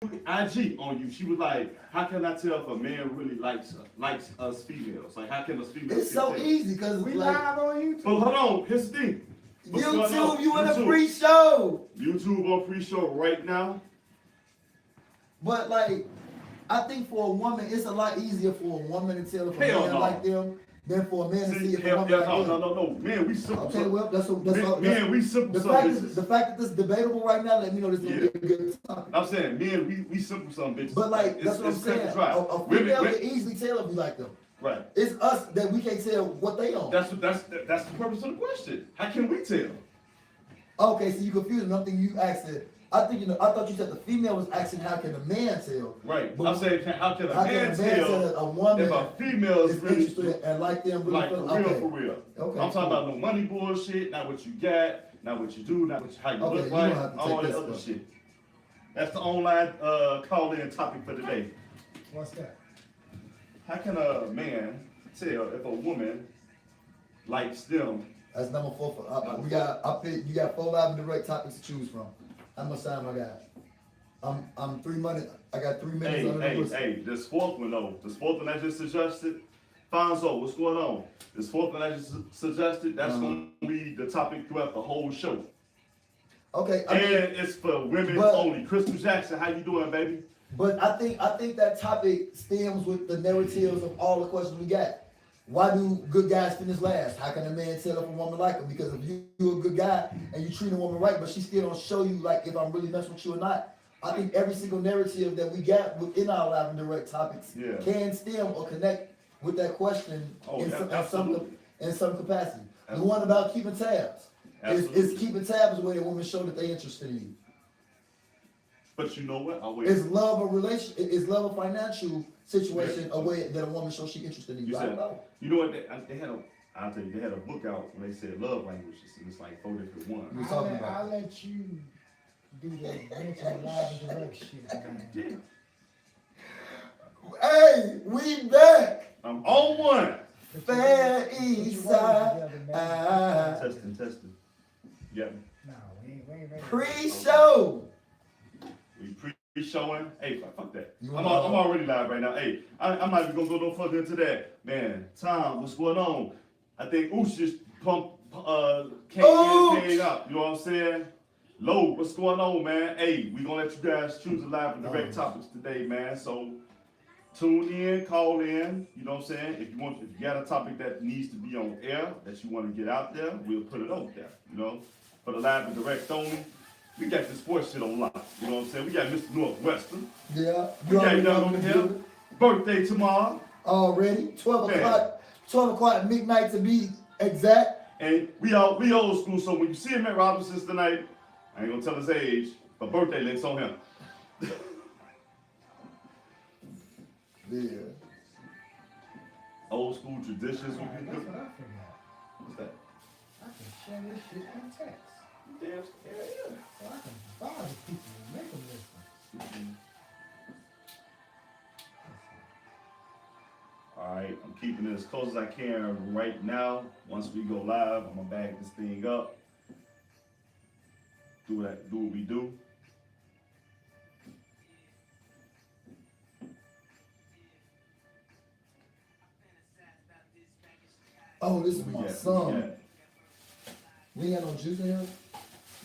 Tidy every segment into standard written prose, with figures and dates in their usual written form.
IG on you. She was like, "How can I tell if a man really likes us females? Like, how can us females?" It's so easy because We like live on YouTube. But hold on, here's the thing. YouTube, you in a pre-show. YouTube on pre-show right now. But like, I think for a woman, it's a lot easier for a woman to tell if a man like them than for a man to see if a woman like them. No. Man, we simple. Okay, well, that's all. Man, we simple. The fact that this is debatable right now, let me know this is gonna be a good topic. I'm saying, man, we simple some bitches. But like, that's what I'm saying. A female can easily tell if you like them. Right. It's us that we can't tell what they on. That's the purpose of the question. How can we tell? Okay, so you confused. I'm thinking you asked it. I thought you said the female was asking how can a man tell. Right. But I'm saying how can a man tell a woman if a female is really interested and like them really like for real. Okay. I'm talking about no money bullshit, not what you got, not what you do, not how you look like, all that other shit. That's the online call-in topic for today. What's that? How can a man tell if a woman likes them? That's number 4. You got 4 live and direct topics to choose from. How much time I got? I'm 3 minutes. I got 3 minutes under the whistle. Hey, this fourth one though. This fourth one I just suggested. Fonzo, what's going on? This fourth one I just suggested, that's gonna be the topic throughout the whole show. Okay. And it's for women only. Crystal Jackson, how you doing, baby? But I think that topic stems with the narratives of all the questions we got. Why do good guys finish last? How can a man tell if a woman like him? Because if you're a good guy and you treat a woman right, but she still don't show you like if I'm really messing with you or not. I think every single narrative that we got within our live and direct topics can stem or connect with that question in some capacity. The one about keeping tabs. Is keeping tabs a way that women show that they're interested in you. But you know what? Is love a financial situation a way that a woman shows she's interested in you? I don't know. You know what? I'll tell you, they had a book out when they said love languages, and it's like 4 different ones. I'll let you do the mental live and direct shit. Hey, we back. I'm on one. Fair East Side. Testing. Yep. No, we ain't ready. Pre-show. We pre-showing. Hey, fuck that. I'm already live right now. Hey, I'm not even gonna go no further into that. Man, Tom, what's going on? I think Oosh just came up. You know what I'm saying? Low, what's going on, man? Hey, we gonna let you guys choose the live and direct topics today, man. So tune in, call in. You know what I'm saying? If you got a topic that needs to be on air that you want to get out there, we'll put it out there. You know, for the live and direct only. We got this sports shit on lock. You know what I'm saying? We got Mr. Northwestern. Yeah. We got young on here. Birthday tomorrow. Already. 12 o'clock midnight to be exact. And we old school, so when you see him at Robinson's tonight, I ain't gonna tell his age, but birthday links on him. Yeah. Old school traditions. That's what I forgot. What's that? I can share this shit in text. Yeah. So I can bother people and make them listen. Alright, I'm keeping it as close as I can right now. Once we go live, I'm gonna bag this thing up. Do what we do. Oh, this is my son. We ain't got no juice in here?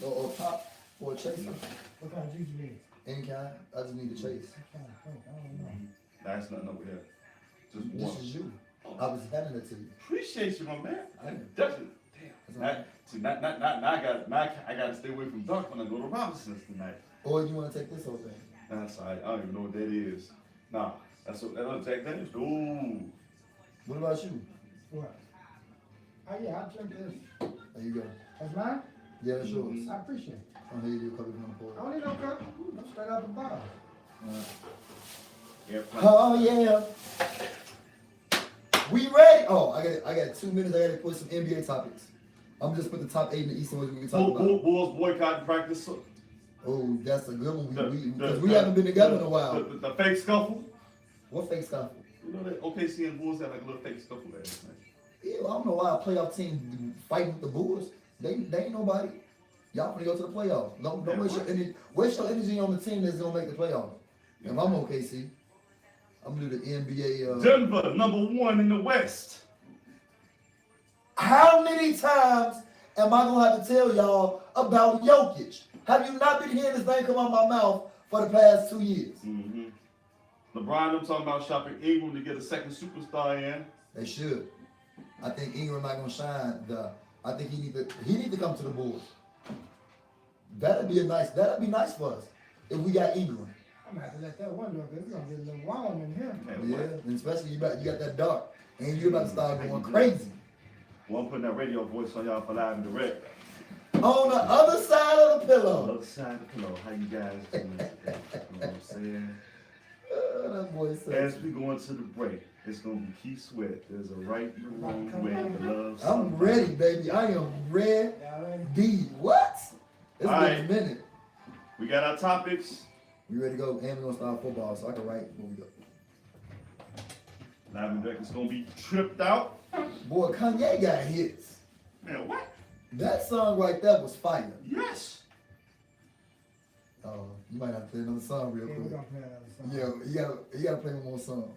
Or pop or a chaser? What kind of juice you need? Any kind. I just need a chase. I don't know. That's nothing over here. Just this one. is you. I was handing it to you. Appreciate you, my man. I definitely. Damn. I gotta stay away from dark when I go to Robinson's tonight. Or you want to take this whole thing? That's all right. I don't even know what that is. Nah, that's what Jack Daniels. Ooh. What about you? What? Oh yeah, I drink this. There you go. That's mine? Yeah, that's yours. I appreciate it. I'll hear you a couple on the board. I don't need no cup. I'm straight out the bar. Oh yeah. We ready? Oh, I got 2 minutes. I got to put some NBA topics. I'm just put the top 8 in the East and we can talk about. Bulls boycott practice. Oh, that's a good one. Because we haven't been together in a while. The fake scuffle. What fake scuffle? You know that OKC and Bulls had like a little fake scuffle last night. Yeah, I don't know why a playoff team fighting with the Bulls. They ain't nobody. Y'all gonna go to the playoffs. Don't waste your energy on the team that's gonna make the playoffs. If I'm OKC, I'm gonna do the NBA. Denver, #1 in the West. How many times am I gonna have to tell y'all about Jokic? Have you not been hearing this name come out my mouth for the past 2 years? Mm-hmm. LeBron, I'm talking about shopping Ingram to get a second superstar in. They should. I think Ingram not gonna shine. I think he need to come to the Bulls. That'd be nice for us if we got Ingram. I'm gonna have to let that one go because it's gonna get a little warm in here. Yeah, and especially you got that dark, and you about to start going crazy. Well, I'm putting that radio voice on y'all for live and direct. On the other side of the pillow. Other side of the pillow. How you guys doing today? You know what I'm saying? That boy said. As we go into the break, it's gonna be Keith Sweat. There's a right and wrong way to love. I'm ready, baby. I am ready. Y'all ready? D. What? It's All been right. a minute. We got our topics. We ready to go? And we're gonna start football, so I can write when we go. Live and direct is gonna be tripped out. Boy, Kanye got hits. Man, what? That song right there was fire. Yes. You might have to play another song real Yeah, we're quick. gonna play another song. Yeah, you gotta play one more song.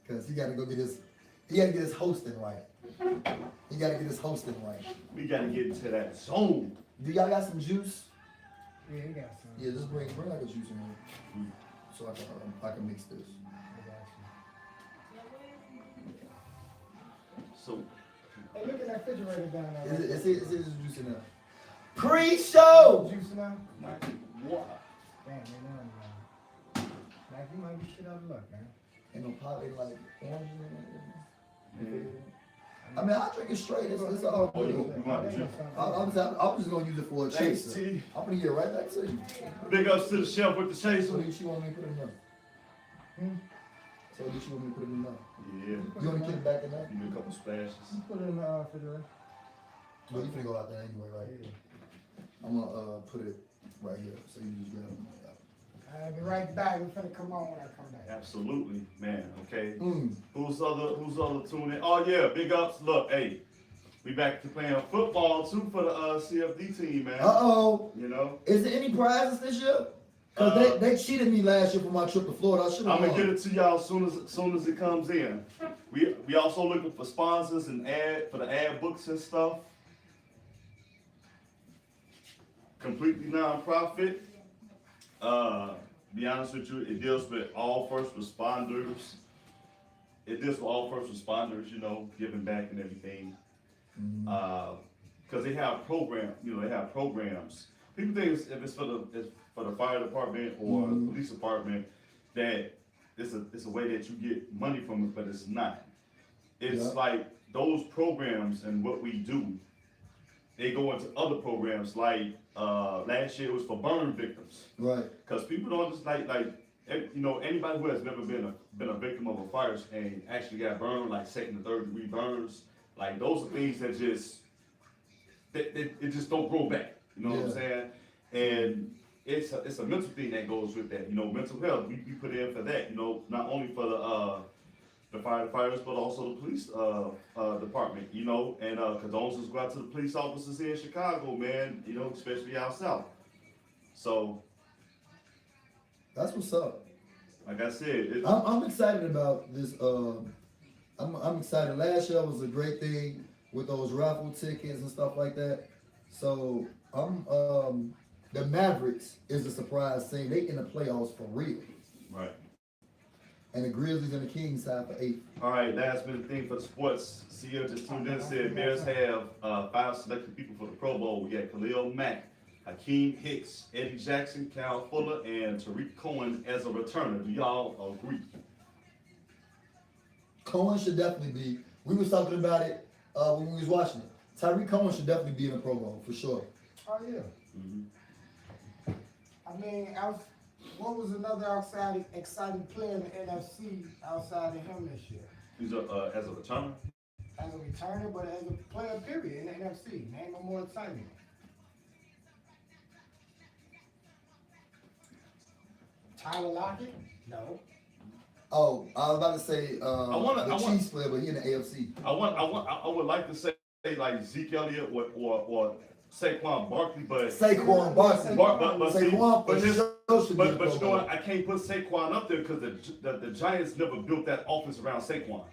Cause he gotta get his hosting right. He gotta get his hosting right. We gotta get into that zone. Do y'all got some juice? Yeah, you got some. Yeah, just bring like a juice in here. So I can mix this. I got So, you. Hey, look at that refrigerator down there. Is it juice in there? Pre-show! Juice now? what? Damn, they know now. Like, you might be shit out of luck, man. Ain't no pop, ain't like orange in Yeah. it. I mean, I drink it straight. It's all Oh, you good. want to I'm just gonna use it for a Thanks, chaser. T. I'm gonna get it right back to you. Big ups to the chef with the So chaser. do you want me to put it in there? So do you want me to put it in there? Yeah. You want me to get it back in there? Give me a couple splashes. You put it in the refrigerator. Well, you finna go out there anyway, right? Yeah. I'm gonna put it right here, so you just grab it. I'll be right back. We're finna come on when I come back. Absolutely, man. Okay. Mm. Who's other tuning in? Oh yeah, big ups. Look, hey, we back to playing football too for the CFD team, man. Uh-oh. You know, Is there any prizes this year? Cause they cheated me last year for my trip to Florida. I should have I'm gonna won. get it to y'all as soon as it comes in. We also looking for sponsors and for the ad books and stuff. Completely non-profit. Be honest with you, it deals with all first responders. It deals with all first responders, you know, giving back and everything. Because they have programs. People think if it's for the fire department or the police department that it's a way that you get money from it, but it's not. It's like those programs and what we do, they go into other programs like last year it was for burn victims. Right. Because people don't just anybody who has never been a victim of a fire and actually got burned, like second and third degree burns, like those are things that it just don't grow back. You know what I'm saying? And it's a mental thing that goes with that. You know, mental health, we put in for that, you know, not only for the firefighters, but also the police department, you know, and condolences go out to the police officers here in Chicago, man, you know, especially out south. So, That's what's up. like I said, I'm excited about this. I'm excited. Last year was a great thing with those raffle tickets and stuff like that. So the Mavericks is a surprise thing. They in the playoffs for real. right. And the Grizzlies and the Kings tied for 8th. All right, last minute thing for the sports. CEO just tuned in and said Bears have 5 selected people for the Pro Bowl. We got Khalil Mack, Hakeem Hicks, Eddie Jackson, Cal Fuller, and Tariq Cohen as a returner. Do y'all agree? Cohen should definitely be. We was talking about it when we was watching it. Tyreek Cohen should definitely be in the Pro Bowl for sure. Oh yeah. I mean, what was another exciting player in the NFC outside of him this year? He's as a returner. As a returner, but as a player, period, in the NFC. Name no more exciting. Tyler Lockett? No. Oh, I was about to say I Chiefs player, but he in the AFC. I would like to say like Zeke Elliott or Saquon Barkley, but Saquon Barkley. but Saquon but for his sure should But be but a you know what? I can't put Saquon up there because the Giants never built that offense around Saquon.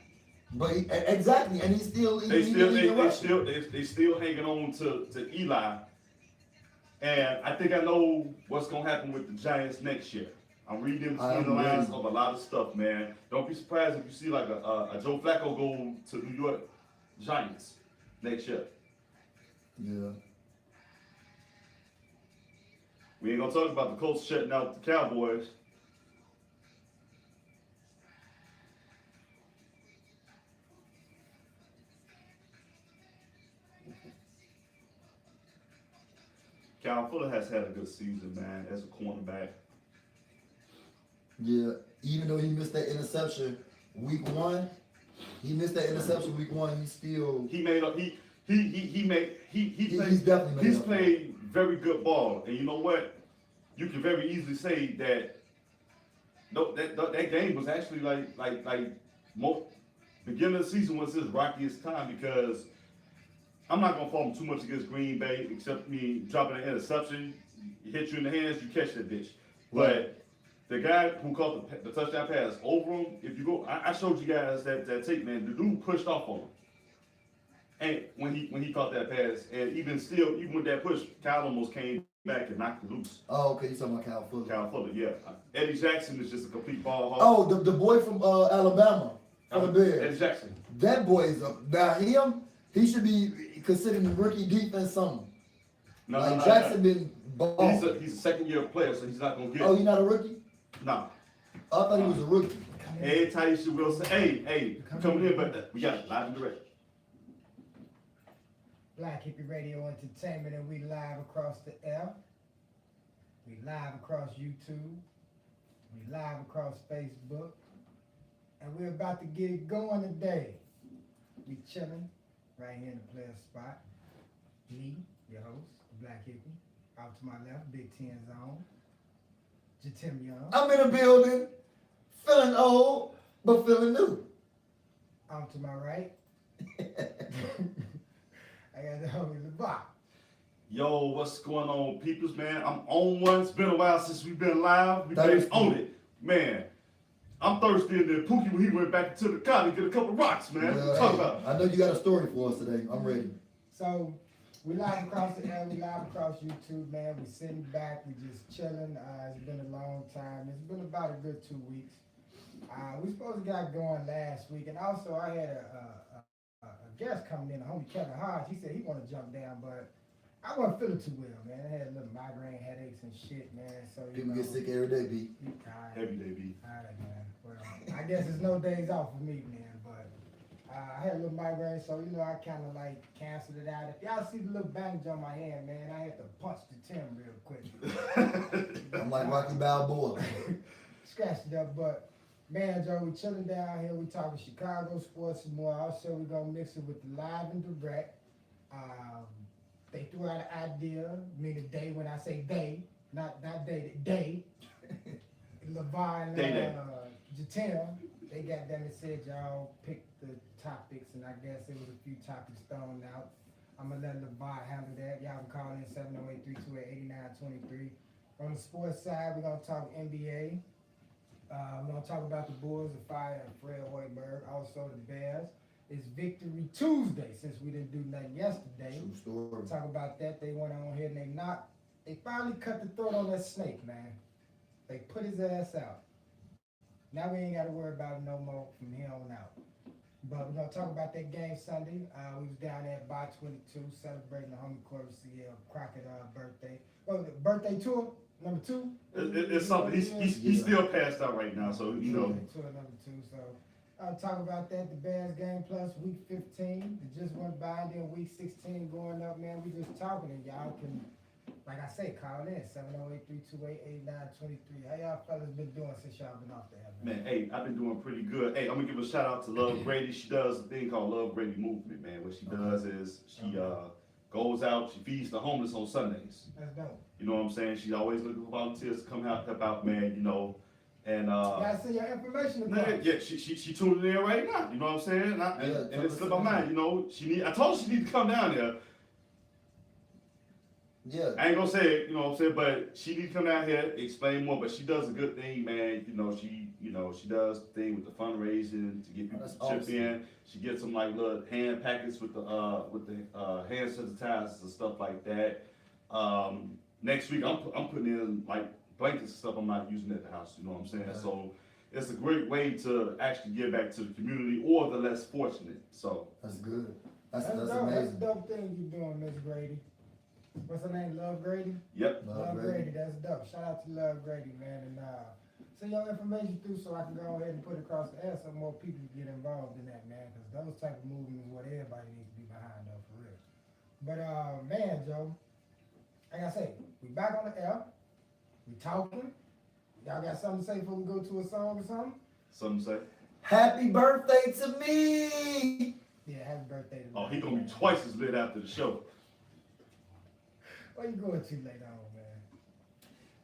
But exactly, and he's still They they still hanging on to Eli. And I think I know what's gonna happen with the Giants next year. I'm reading between the lines of a lot of stuff, man. Don't be surprised if you see like a Joe Flacco go to New York Giants next year. Yeah. We ain't gonna talk about the Colts shutting out the Cowboys. Kyle Fuller has had a good season, man, as a cornerback. Yeah, even though he missed that interception week 1, He still He made up. he's definitely made He's up. played very good ball, and you know what? You can very easily say that. No, that game was actually like most beginning of the season was his rockiest time because I'm not gonna fault him too much against Green Bay, except me dropping an interception, hit you in the hands, you catch that bitch. But the guy who caught the touchdown pass over him, if you go, I showed you guys that tape, man. The dude pushed off on him, and when he caught that pass, and even with that push, Kyle almost came back and knocked it loose. Oh, okay, you talking about Kyle Fuller. Kyle Fuller, yeah. Eddie Jackson is just a complete ball hog. Oh, the boy from Alabama, from the Bears. Eddie Jackson. That boy is he should be considered the rookie defense something. No, Jackson been balling. He's a second-year player, so he's not gonna get. Oh, he's not a rookie? No. I thought he was a rookie. Hey, Taisha Wilson. Hey, coming in, but we got it live and direct. Blaq Hippie Radio Entertainment, and we live across the air. We live across YouTube. We live across Facebook. And we're about to get it going today. We chilling right here in the player spot. Me, your host, Blaq Hippie. Out to my left, Big 10 Zone. Jatim Young. I'm in a building, feeling old, but feeling new. Out to my right. I got the homie LeBock. Yo, what's going on, peoples, man? I'm on one. It's been a while since we've been live. We've been on it, man. I'm thirsty in there. Pookie, when he went back to the car to get a couple rocks, man. Well, Talk about it. I know you got a story for us today. I'm ready. So we live across the air, we live across YouTube, man. We sitting back, we just chilling. It's been a long time. It's been about a good 2 weeks. We supposed to got going last week, and also I had a guest coming in, the homie Kevin Hodge. He said he want to jump down, but I wasn't feeling too well, man. I had a little migraine headaches and shit, man. So People get sick every day, B. Every day, B. All right, man. Well, I guess it's no days off for me, man. But I had a little migraine, so I kind of like canceled it out. If y'all see the little bandage on my hand, man, I had to punch the Tim real quick. I'm like Rocky Balboa. Scratched it up, but man, Joe, we chilling down here. We talking Chicago sports some more. Also, we gonna mix it with the live and direct. They threw out an idea, meaning they. When I say they, not they, they. Levon, Jatim, they got them and said y'all pick the topics, and I guess there was a few topics thrown out. I'm gonna let Levon handle that. Y'all can call in 708-328-8923. On the sports side, we're gonna talk NBA. We're gonna talk about the Bulls, the Fire, and Fred Hoiberg. Also the Bears. It's Victory Tuesday since we didn't do nothing yesterday. True story. We'll talk about that. They went on here and they finally cut the throat on that snake, man. They put his ass out. Now we ain't got to worry about it no more from here on out. But we're gonna talk about that game Sunday. We was down there at Bar 22 celebrating the homie Corey CL Crockett birthday. Oh, the birthday tour number 2. It's something. He's still passed out right now, so Tour number 2. So I'll talk about that. The Bears game plus week 15. It just went by, and then week 16 going up, man. We just talking, and y'all can, like I say, call in 708-328-8923. How y'all fellas been doing since y'all been off the air, man, hey, I've been doing pretty good. Hey, I'm gonna give a shout out to Love Grady. She does a thing called Love Grady Movement, man. What she does is she goes out, she feeds the homeless on Sundays. That's dope. You know what I'm saying? She's always looking for volunteers to come out, help out, man. And Y'all see your information across. yeah, she tuned in right now. You know what I'm saying? And it slipped my mind. I told her she need to come down there. Yeah. I ain't gonna say it, you know what I'm saying, but she need to come down here, explain more, but she does a good thing, man. She does the thing with the fundraising to get people That's to chip awesome. in. She gets some like little hand packets with the hand sanitizers and stuff like that. Next week I'm putting in like blankets and stuff I'm not using at the house, you know what I'm saying? Right. So it's a great way to actually give back to the community or the less fortunate. So That's good. That's dope. That's a amazing. dope thing you're doing, Miss Grady. What's her name? Love Grady? yep. Love Grady, Grady. that's dope. Shout out to Love Grady, man. And send your information through so I can go ahead and put it across the air so more people get involved in that, man. Because those type of movements is what everybody needs to be behind, though, for real. But, man, Joe, like I say, we back on the air. We talking. Y'all got something to say before we go to a song or something? Something to say? Happy birthday to me. Yeah, happy birthday to me. Oh, he gonna be twice as lit after the show. Where you going to later on, man?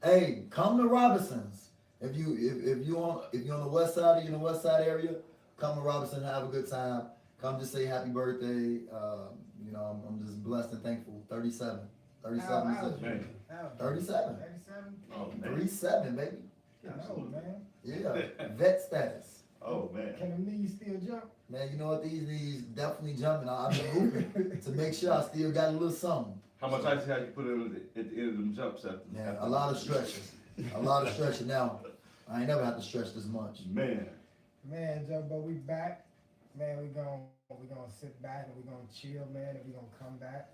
Hey, come to Robinson's. If you're on the west side, you're in the west side area, come to Robinson, have a good time. Come just say happy birthday. I'm just blessed and thankful. 37. 37 How is old it. Man. you? How old you? 37. 37? Oh man. 37, baby. Getting old, man. Yeah. Vet status. Oh man. Can the knees still jump? Man, you know what? These knees definitely jumping. I've been hooping to make sure I still got a little something. How much ice have you put in at the end of them jumps after? Yeah, a lot of stretches. A lot of stretching now. I ain't never had to stretch this much. Man. Man, Joe, but we back. Man, we gonna sit back and we gonna chill, man, and we gonna come back.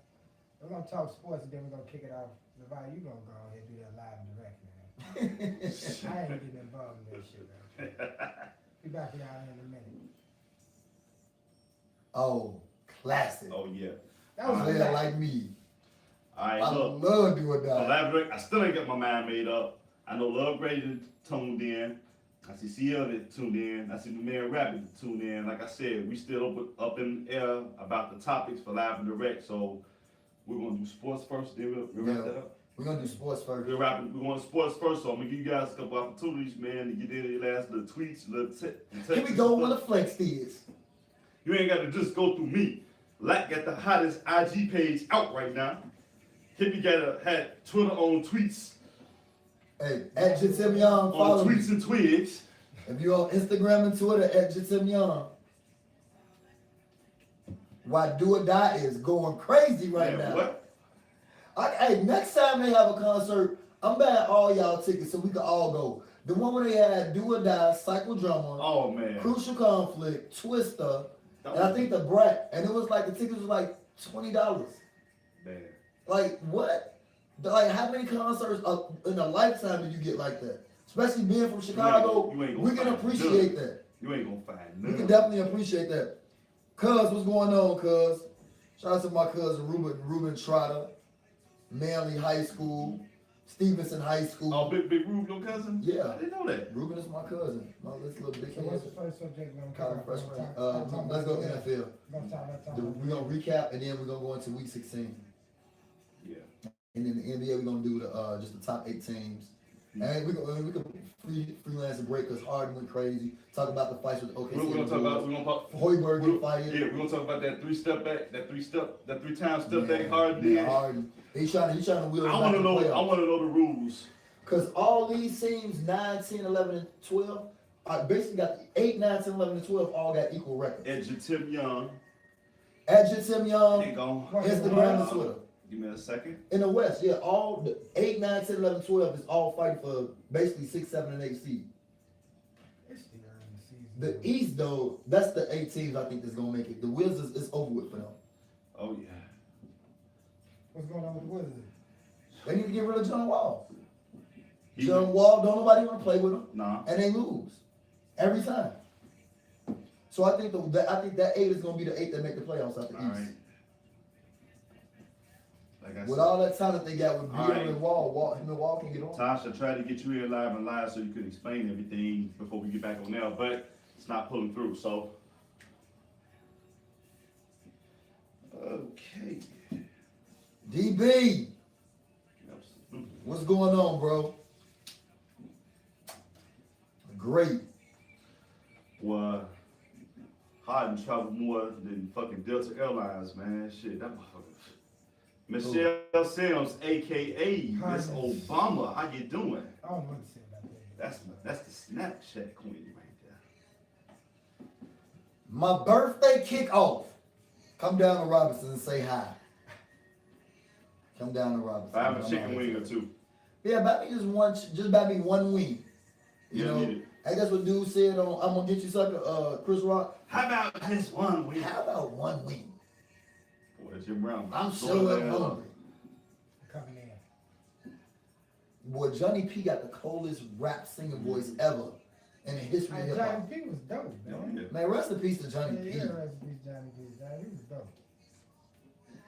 We're gonna talk sports and then we're gonna kick it off. Levi, you gonna go ahead and do that live and direct, man. I ain't getting involved in that shit, man. Be back with y'all in a minute. Oh, classic. Oh yeah. That was Player relaxed. like me. Alright, I look. love do or die. Elaborate. I still ain't got my mind made up. I know Love Grady tuned in. I see Sierra that tuned in. I see the man Rabbit that tuned in. Like I said, we still up in the air about the topics for live and direct. So we're gonna do sports first. Then we'll wrap that up. We're gonna do sports first. We're going to sports first. So I'm gonna give you guys a couple opportunities, man, to get in your last little tweets, little Here we go with the flex is. You ain't got to just go through me. Black got the hottest IG page out right now. Hippie had Twitter on tweets. Hey, at Jatim Young, follow On me. tweets and twigs. If you're on Instagram and Twitter, at Jatim Young. Why Do or Die is going crazy right Man, now. what? Hey, next time they have a concert, I'm buying all y'all tickets so we can all go. The one where they had Do or Die, Cycle Drummer, Oh man. Crucial Conflict, Twister, and I think the Brat, and it was like the tickets was like $20. Man. Like what? Like how many concerts in a lifetime do you get like that? Especially being from Chicago, you ain't gonna we can find appreciate none. that. You ain't gonna find We none. can definitely appreciate that. Cuz, what's going on, cuz? Shout out to my cousin Ruben Trotter, Manley High School, Stevenson High School. Oh, Big Rube, your cousin? Yeah. I didn't know that. Ruben is my cousin. My little big So what's head. the first subject we're Kind gonna of fresh. talk Let's go about? NFL. We're gonna recap and then we're gonna go into week 16. Yeah. And then the NBA, we're gonna do the just the top 8 teams. And we can freelance a break because Harden went crazy. Talk about the fights with OKC. We're gonna talk about Hoiberg get fired. Yeah, we're gonna talk about that 3-step back, that 3-time step back Harden Yeah, did. Harden. He's trying to wheel. I wanna know the rules. Because all these teams, 9, 10, 11, and 12, basically got 8, 9, 10, 11, and 12 all got equal records. Edge Tim Young. At Jatim Young, Ain't gone. Instagram and Twitter. Give me a second. In the West, yeah, all the 8, 9, 10, 11, 12 is all fighting for basically 6, 7, and 8 seed. It's still early in the season. The East, though, that's the 8 teams I think that's going to make it. The Wizards is over with for them. Oh yeah. What's going on with the Wizards? They need to get rid of John Wall. He- John Wall, don't nobody want to play with him, Nah. and they lose every time. So I think that 8 is going to be the 8 that make the playoffs out the All East. right. Like I With said, all that talent they got with All Beal right. and Wall can get on. Tasha tried to get you here live and live so you could explain everything before we get back on now, but it's not pulling through. So, okay. DB, what's going on, bro? Great. Well, Harden traveled more than fucking Delta Airlines, man. Shit, that motherfucker. Michelle Sims, aka Miss Obama. How you doing? I don't know what to say about that. That's the Snapchat queen right there. My birthday kickoff. Come down to Robinson and say hi. Come down to Robinson. I have a chicken wing or two. Yeah, buy me just buy me one wing. You know, I guess what dude said on I'm gonna get you sucker, Chris Rock. How about just one wing? How about one wing? Boy, Jim Brown. I'm so hungry. Coming in. Boy, Johnny P got the coldest rap singing voice ever in the history of hip Johnny hop. P was dope, man. Man, rest in peace to Johnny P. Yeah, rest in peace, Johnny P. He was dope.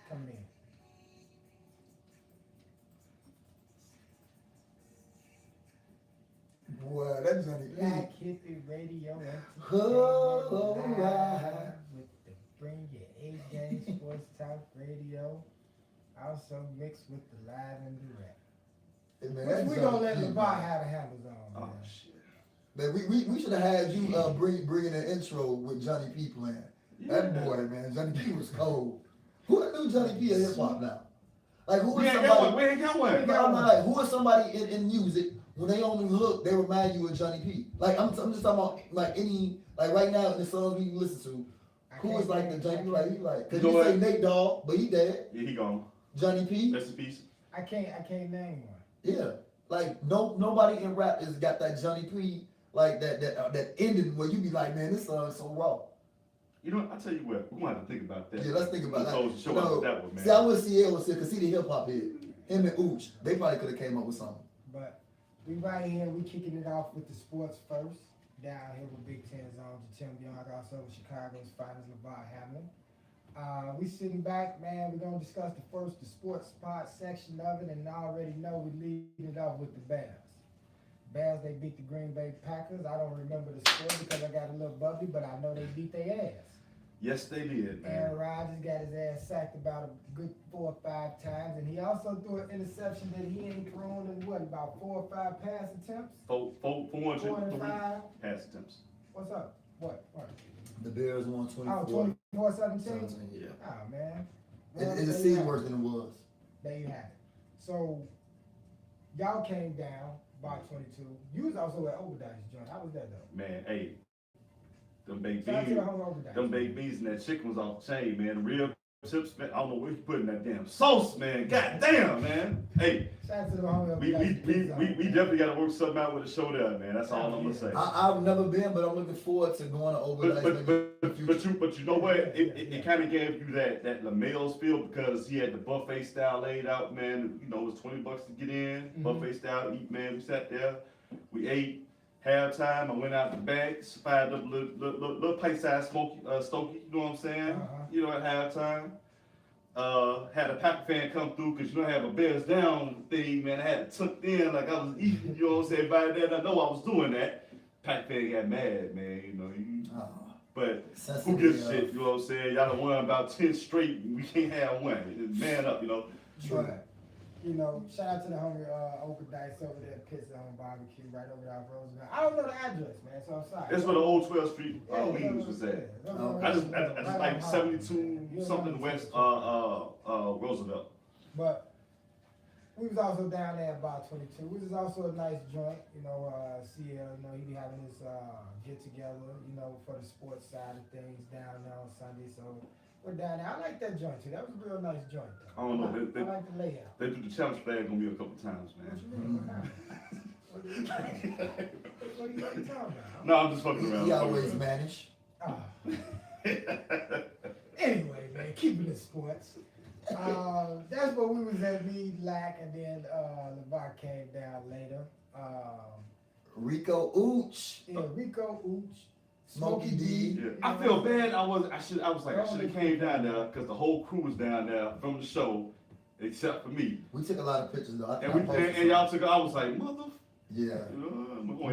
Coming in. Boy, that Johnny P. Blaq Hippie Radio. Oh, Live right. with the Bring Your A-Game Sports Talk Radio. Also mixed with the live and direct. Hey, man, Which that we gonna Johnny let P, LeVar man. have the handles on. Oh Man. shit. Man, we should have had you bringing an intro with Johnny P playing. That boy, man, Johnny P was cold. Who knew Johnny P in hip hop now? Like who We is ain't got somebody? one. We ain't got one. No, I'm not like who is somebody in music when they only look, they remind you of Johnny P. Like I'm just talking about like any like right now in the songs we listen to. Who is like the Johnny P? Like he like cause You know you say what? Nate Dogg, but he dead. Yeah, he gone. Johnny P. Rest in peace. I can't name one. Yeah, like nobody in rap has got that Johnny P like that ending where you be like, man, this song is so raw. You know, I tell you what, we're gonna have to think about that. Yeah, let's think about We that. told you, show us that one, man. See, I wish CL was here because he the hip hop head. Him and Ooch, they probably could have came up with something. But we right here, we kicking it off with the sports first. Down here with Big Ten Zone to Tim Young, also with Chicago's finest LeVar Hamlin. We sitting back, man. We're gonna discuss the sports part section of it, and I already know we lead it off with the Bears. Bears, they beat the Green Bay Packers. I don't remember the score because I got a little bubbly, but I know they beat their ass. Yes, they did, man. Aaron Rodgers got his ass sacked about a good 4 or 5 times, and he also threw an interception that he ain't thrown in about 4 or 5 pass attempts. 403 5. pass attempts. What's up? What? The Bears won 24. Oh, 24-17? 17, yeah. Oh, man. It there seemed you have worse than it was. There you have it. So, y'all came down by 22. You was also at Overdice joint. How was that, though? Man, hey, them baked Shout out to beans, the whole Overdice. them baked beans and that chicken was off the chain, man. The real chips, man. I don't know where you putting that damn sauce, man. God damn, man. Hey, Shout out to the whole we Overdice. definitely got to work something out with the show there, man. That's all I'm gonna say. I've never been, but I'm looking forward to going to Overdice. But you know what? It kind of gave you that LaMel's feel because he had the buffet style laid out, man. You know, it was $20 to get in, buffet style eat, man. We sat there, we ate. Halftime, I went out the back, fired up a little place-sized Stokey, you know what I'm saying? You know, at halftime. Had a Packer fan come through, because you know I have a Bears down thing, man. I had it tucked in like I was eating, you know what I'm saying? Everybody there, I know I was doing that. Packer fan got mad, man, you know. But who gives a shit, you know what I'm saying? Y'all done won about 10 straight, we can't have one. Man up, you know. But, you know, shout out to the homie Overdice over there at Pizza Home Barbecue right over there off Roosevelt. I don't know the address, man, so I'm sorry. That's where the old 12th Street Yeah, wings was at. yeah. I just Right like on 72 Harvard. something West Roosevelt. But we was also down there about 22, which is also a nice joint. You know, CL, you know, he be having his get together, you know, for the sports side of things down there on Sunday. So we're down there. I like that joint too. That was a real nice joint though. I don't know. I like the layout. They do the challenge flag on me a couple times, What man. you mean? What you talking about? No, I'm just fucking around. He always manage. Ah. Anyway, man, keeping it sports. That's what we was at, me, Lack, and then LeVar came down later. Rico Ooch. Yeah, Rico Ooch, Smokey D. Yeah. I feel bad. I was like I should have came down there because the whole crew was down there from the show, except for me. We took a lot of pictures though. And y'all took. I was like, mother. Yeah.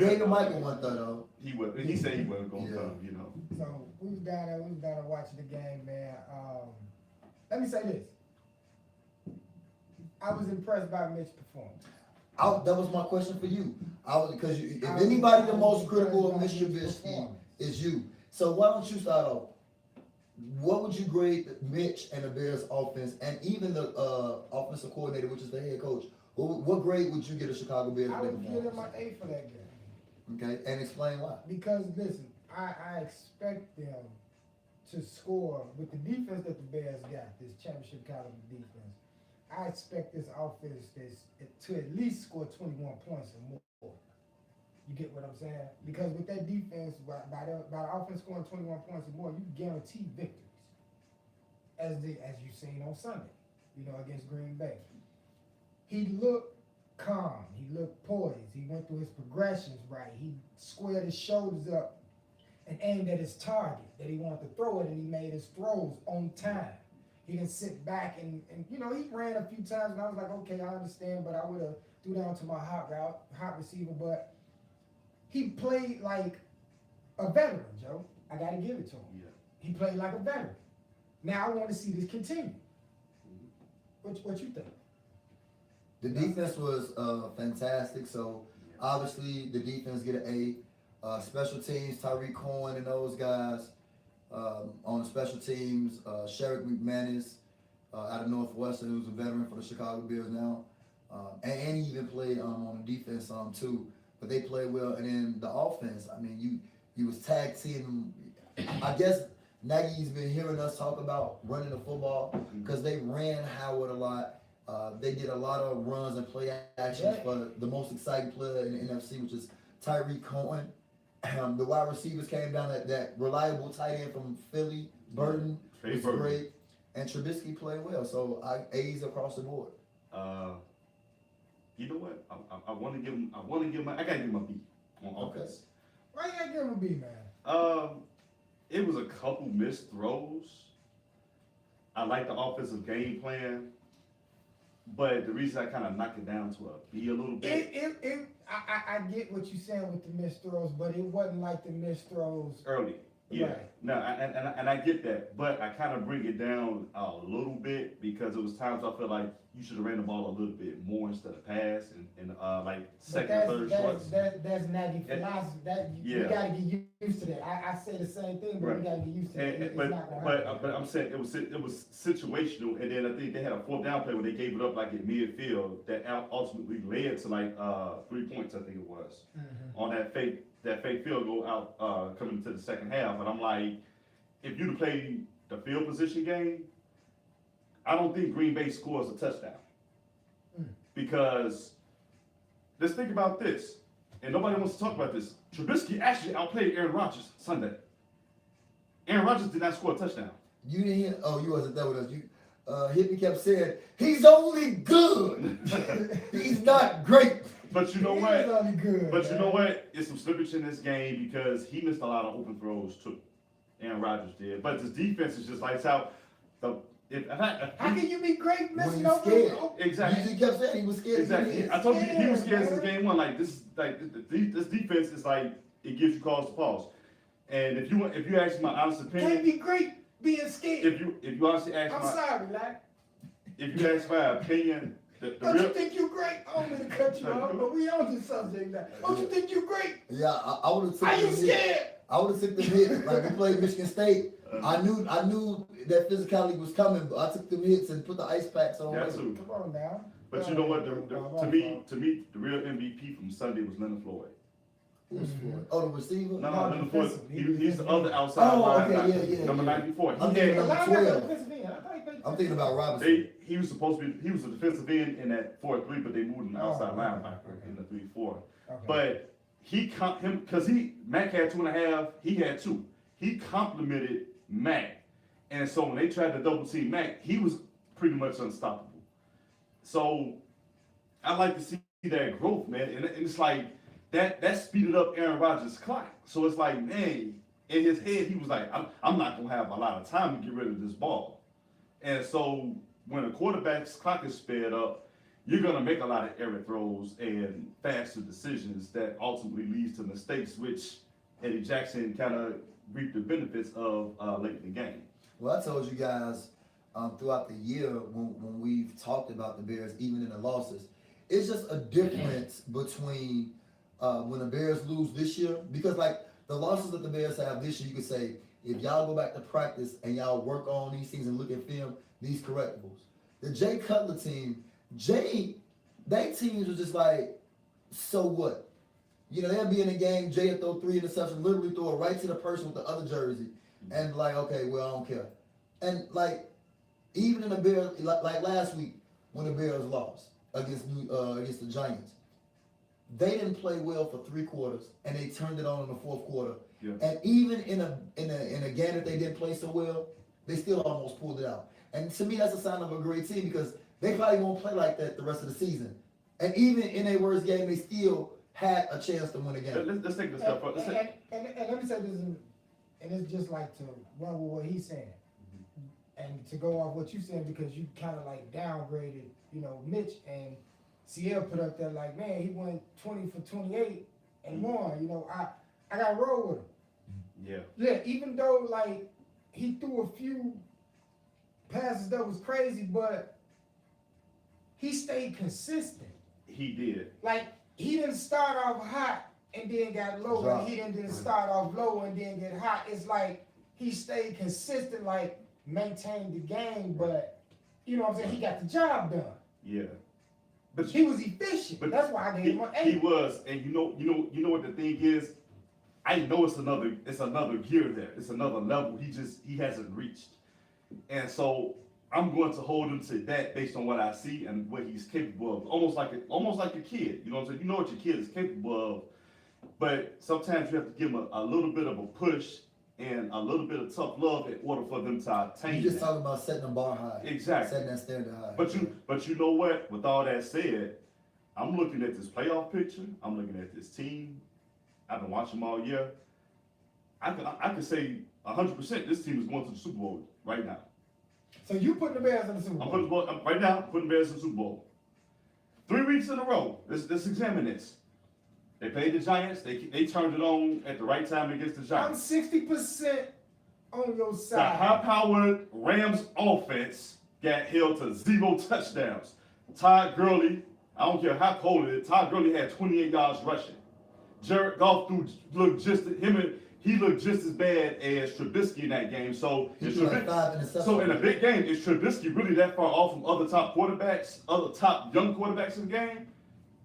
David Michael went though. He said he wasn't gonna Yeah. come. You know. So we was down there watching the game, man. Let me say this. I was impressed by Mitch's performance. That was my question for you. Because if anybody the most critical of Mr. Trubisky is you. So why don't you start off? what would you grade Mitch and the Bears offense, and even the offensive coordinator, which is the head coach? What grade would you give the Chicago Bears? I for their would give them performance? an A for that game. Okay, and explain why. Because listen, I expect them to score with the defense that the Bears got, this championship caliber defense. I expect this offense to at least score 21 points or more. You get what I'm saying? Because with that defense, by the offense scoring 21 points or more, you guarantee victories. As you seen on Sunday, against Green Bay. He looked calm. He looked poised. He went through his progressions right. He squared his shoulders up and aimed at his target that he wanted to throw it, and he made his throws on time. He didn't sit back and he ran a few times, and I was like, okay, I understand, but I would have threw down to my hot receiver, but he played like a veteran, Joe. I got to give it to him. Yeah. He played like a veteran. Now I want to see this continue. What you think? The defense was fantastic. So obviously the defense get an A. Special teams, Tyreek Cohen and those guys on the special teams. Sherrick McManus out of Northwestern, who's a veteran for the Chicago Bears now, and he even played on the defense too. But they played well. And then the offense. I mean, you was tag team. I guess Nagy's been hearing us talk about running the football because they ran Howard a lot. They did a lot of runs and play actions for the most exciting player in the NFC, which is Tyreek Cohen. The wide receivers came down that reliable tight end from Philly, Burton, was great, and Trubisky played well. So A's across the board. You know what? I want to give him. I gotta give him a B on offense. Why you gotta give him a B, man? It was a couple missed throws. I like the offensive game plan, but the reason I kind of knocked it down to a B a little bit. I get what you're saying with the missed throws, but it wasn't like the missed throws Early. Yeah. Right. No, and I get that, but I kind of bring it down a little bit because it was times I feel like you should have ran the ball a little bit more instead of pass and like second, third shots. That's Nagy philosophy. You gotta get used to that. I say the same thing, but we gotta get used to that. But I'm saying it was situational, and then I think they had a fourth down play where they gave it up like at midfield that ultimately led to like 3 points, I think it was, on that fake field goal out coming into the second half. And I'm like, if you'd have played the field position game, I don't think Green Bay scores a touchdown. Because let's think about this, and nobody wants to talk about this. Trubisky actually outplayed Aaron Rodgers Sunday. Aaron Rodgers did not score a touchdown. You didn't hear? Oh, you wasn't there with us. Hippie kept saying, he's only good. He's not great. But you know He what? is only good, But man. you know what? It's some slippage in this game because he missed a lot of open throws too. Aaron Rodgers did. But his defense is just lights out. How can you be great When missing you over? scared. Exactly. He kept saying he was scared. Exactly. I told you he was scared since game one. Like this defense is like it gives you cause to pause. And if you ask my honest Can't opinion, be great being scared. if you honestly ask I'm my sorry, lad. if you ask my opinion, the Don't you real think you're great? I don't mean to cut you off, but we on this subject now. Don't you think you're great? Yeah, I would have took Are you them hits. scared? I would have took them hits. Like we played Michigan State. I knew that physicality was coming, but I took them hits and put the ice packs on. Yeah, too. Come on now. But you know what? To me, the real MVP from Sunday was Leonard Floyd. Who's Floyd? Oh, the receiver? No, No, Leonard Floyd. defensive. He's the other outside linebacker, yeah. number 94. I'm He thinking had, about- Linebacker 12. defensive end. I thought he played I'm thinking about Robinson. he was supposed to be. He was a defensive end in that 4-3, but they moved him outside okay, linebacker okay. in the 3-4. Okay. But because Mac had 2.5, he had 2. He complimented Mac, and so when they tried to double team Mac, he was pretty much unstoppable. So I like to see that growth, man, and it's like that speeded up Aaron Rodgers' clock. So it's like, man, in his head he was like, I'm not gonna have a lot of time to get rid of this ball, and so when a quarterback's clock is sped up, you're going to make a lot of errant throws and faster decisions that ultimately leads to mistakes, which Eddie Jackson kind of reaped the benefits of late in the game. Well, I told you guys throughout the year when we've talked about the Bears, even in the losses, it's just a difference between when the Bears lose this year, because like the losses that the Bears have this year, you could say, if y'all go back to practice and y'all work on these things and look at film, these correctables. The Jay Cutler team, they teams was just like, so what? You know, they'll be in a game, Jay will throw 3 interceptions, literally throw it right to the person with the other jersey. And like, okay, well, I don't care. And like, even in the Bears, like last week when the Bears lost against the Giants, they didn't play well for 3 quarters, and they turned it on in the 4th quarter. Yeah. And even in a game that they didn't play so well, they still almost pulled it out. And to me, that's a sign of a great team because they probably won't play like that the rest of the season. And even in their worst game, they still had a chance to win a game. Let's take this step up. And let me say this, and it's just like to run with what he's saying, and to go off what you said because you kind of like downgraded, you know, Mitch and CL put up there like, man, he went 20 for 28 and won. You know, I got to roll with him. Yeah. Yeah, even though like he threw a few passes that was crazy, but he stayed consistent. He did. Like he didn't start off hot and then got low, and he didn't start off low and then get hot. It's like he stayed consistent, like maintained the game, but you know what I'm saying, he got the job done. Yeah. But He was efficient. But that's why I gave him an 8. He was, and you know what the thing is? I know it's another gear there. It's another level. He hasn't reached. And so I'm going to hold him to that based on what I see and what he's capable of. Almost like a kid. You know what I'm saying? You know what your kid is capable of, but sometimes you have to give them a little bit of a push and a little bit of tough love in order for them to attain. You're just talking about setting the bar high. Exactly. Setting that standard high. But you know what? With all that said, I'm looking at this playoff picture. I'm looking at this team. I've been watching them all year. I can say 100% this team is going to the Super Bowl right now. So you putting the Bears in the Super Bowl? Right now, I'm putting the Bears in the Super Bowl. 3 weeks in a row. Let's examine this. They played the Giants. They turned it on at the right time against the I'm Giants. 60% on your The side. high-powered Rams offense got held to 0 touchdowns. Todd Gurley, I don't care how cold it is, Todd Gurley had 28 yards rushing. Jared Goff looked just as bad as Trubisky in that game. So in a big game, is Trubisky really that far off from other top young quarterbacks in the game?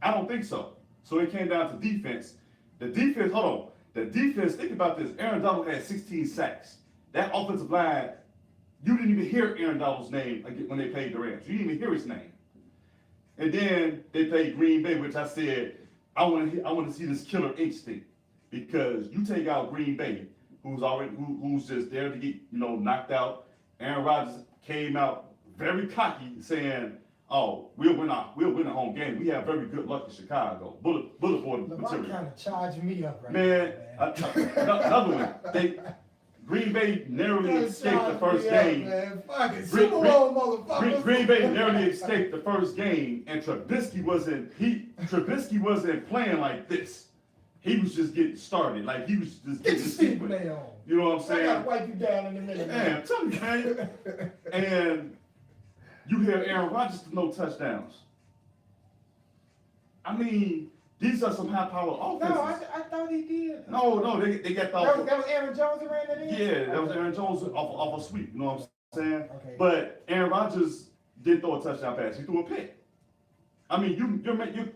I don't think so. So it came down to defense. The defense, think about this. Aaron Donald had 16 sacks. That offensive line, you didn't even hear Aaron Donald's name when they played the Rams. You didn't even hear his name. And then they played Green Bay, which I said, I want to see this killer instinct. Because you take out Green Bay, who's just there to get knocked out. Aaron Rodgers came out very cocky, saying, "Oh, we'll win a home game. We have very good luck in Chicago." Bullet board material. kind of charging me up right Man, another one. Green Bay narrowly escaped the first game. Green Bay narrowly escaped the first game, and Trubisky wasn't playing like this. He was just getting started. Like, he was just getting started. You know what I'm saying? I gotta wipe you down in a minute. Man, I'm telling you, man. And you hear Aaron Rodgers to no touchdowns. I mean, these are some high-powered offenses. No, I thought he did. No, they got the... That was Aaron Jones who ran that in? Yeah, that was Aaron Jones off a sweep. You know what I'm saying? Okay. But Aaron Rodgers did throw a touchdown pass. He threw a pick. I mean,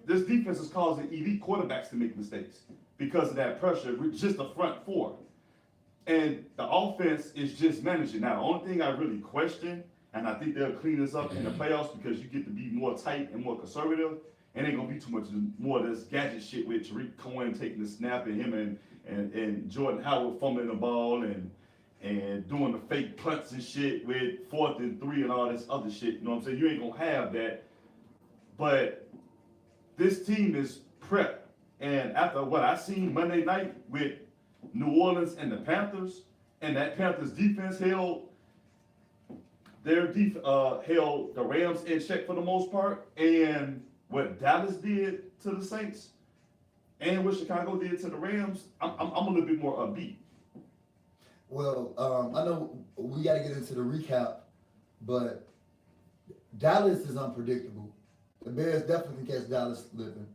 this defense is causing elite quarterbacks to make mistakes because of that pressure with just the front four. And the offense is just managing. Now, the only thing I really question, and I think they'll clean this up in the playoffs because you get to be more tight and more conservative, and ain't gonna be too much more of this gadget shit with Tariq Cohen taking the snap and him and Jordan Howard fumbling the ball and doing the fake punts and shit with 4th and 3 and all this other shit. You know what I'm saying? You ain't gonna have that. But this team is prepped. And after what I seen Monday night with New Orleans and the Panthers, and that Panthers defense held the Rams in check for the most part, and what Dallas did to the Saints, and what Chicago did to the Rams, I'm a little bit more upbeat. Well, I know we got to get into the recap, but Dallas is unpredictable. The Bears definitely can catch Dallas slipping.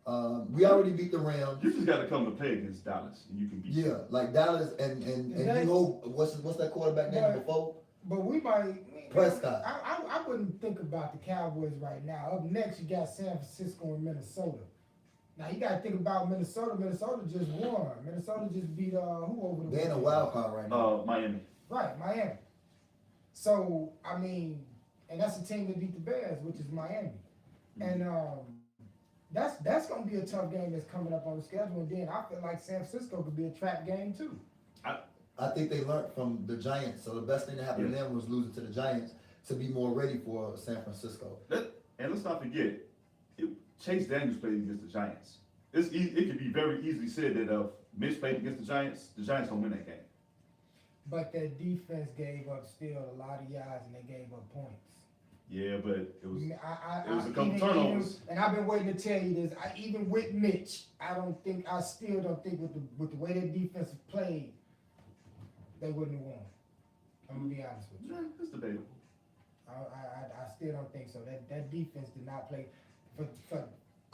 We already beat the Rams. You just got to come to play against Dallas, and you can beat. Yeah, like Dallas and you hope what's that quarterback name before? But we might Prescott. I wouldn't think about the Cowboys right now. Up next, you got San Francisco and Minnesota. Now you got to think about Minnesota. Minnesota just won. Minnesota just beat who over the? They're in a wild card right now. Miami. Right, Miami. So I mean, and that's the team that beat the Bears, which is Miami, and that's gonna be a tough game that's coming up on the schedule. And then I feel like San Francisco could be a trap game too. I think they learned from the Giants. So the best thing that happened to them was losing to the Giants to be more ready for San Francisco. And let's not forget, Chase Daniels played against the Giants. It could be very easily said that if Mitch played against the Giants don't win that game. But their defense gave up still a lot of yards and they gave up points. Yeah, but it was it was a couple turnovers. And I've been waiting to tell you this. Even with Mitch, I still don't think with the way their defense played, they wouldn't have won. I'm gonna be honest with you. Yeah, it's debatable. I still don't think so. That defense did not play for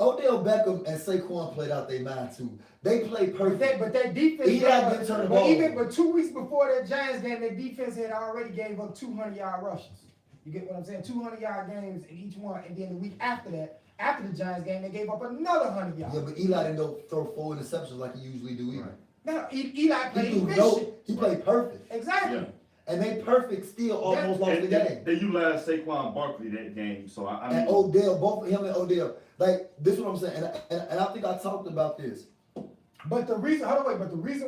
Odell Beckham and Saquon played out their mind too. They played perfect. But that defense, didn't turn the ball. But 2 weeks before that Giants game, their defense had already gave up 200-yard rushes. You get what I'm saying? 200-yard games in each one, and then the week after that, after the Giants game, they gave up another 100 yards. Yeah, but Eli didn't throw 4 interceptions like he usually do either. Right. No, Eli played efficient. He played perfect. Exactly. Yeah. And they perfect still almost lost the game. They utilized Saquon Barkley that game, so I mean. And Odell, both him and Odell. Like, this is what I'm saying. And I think I talked about this. But the reason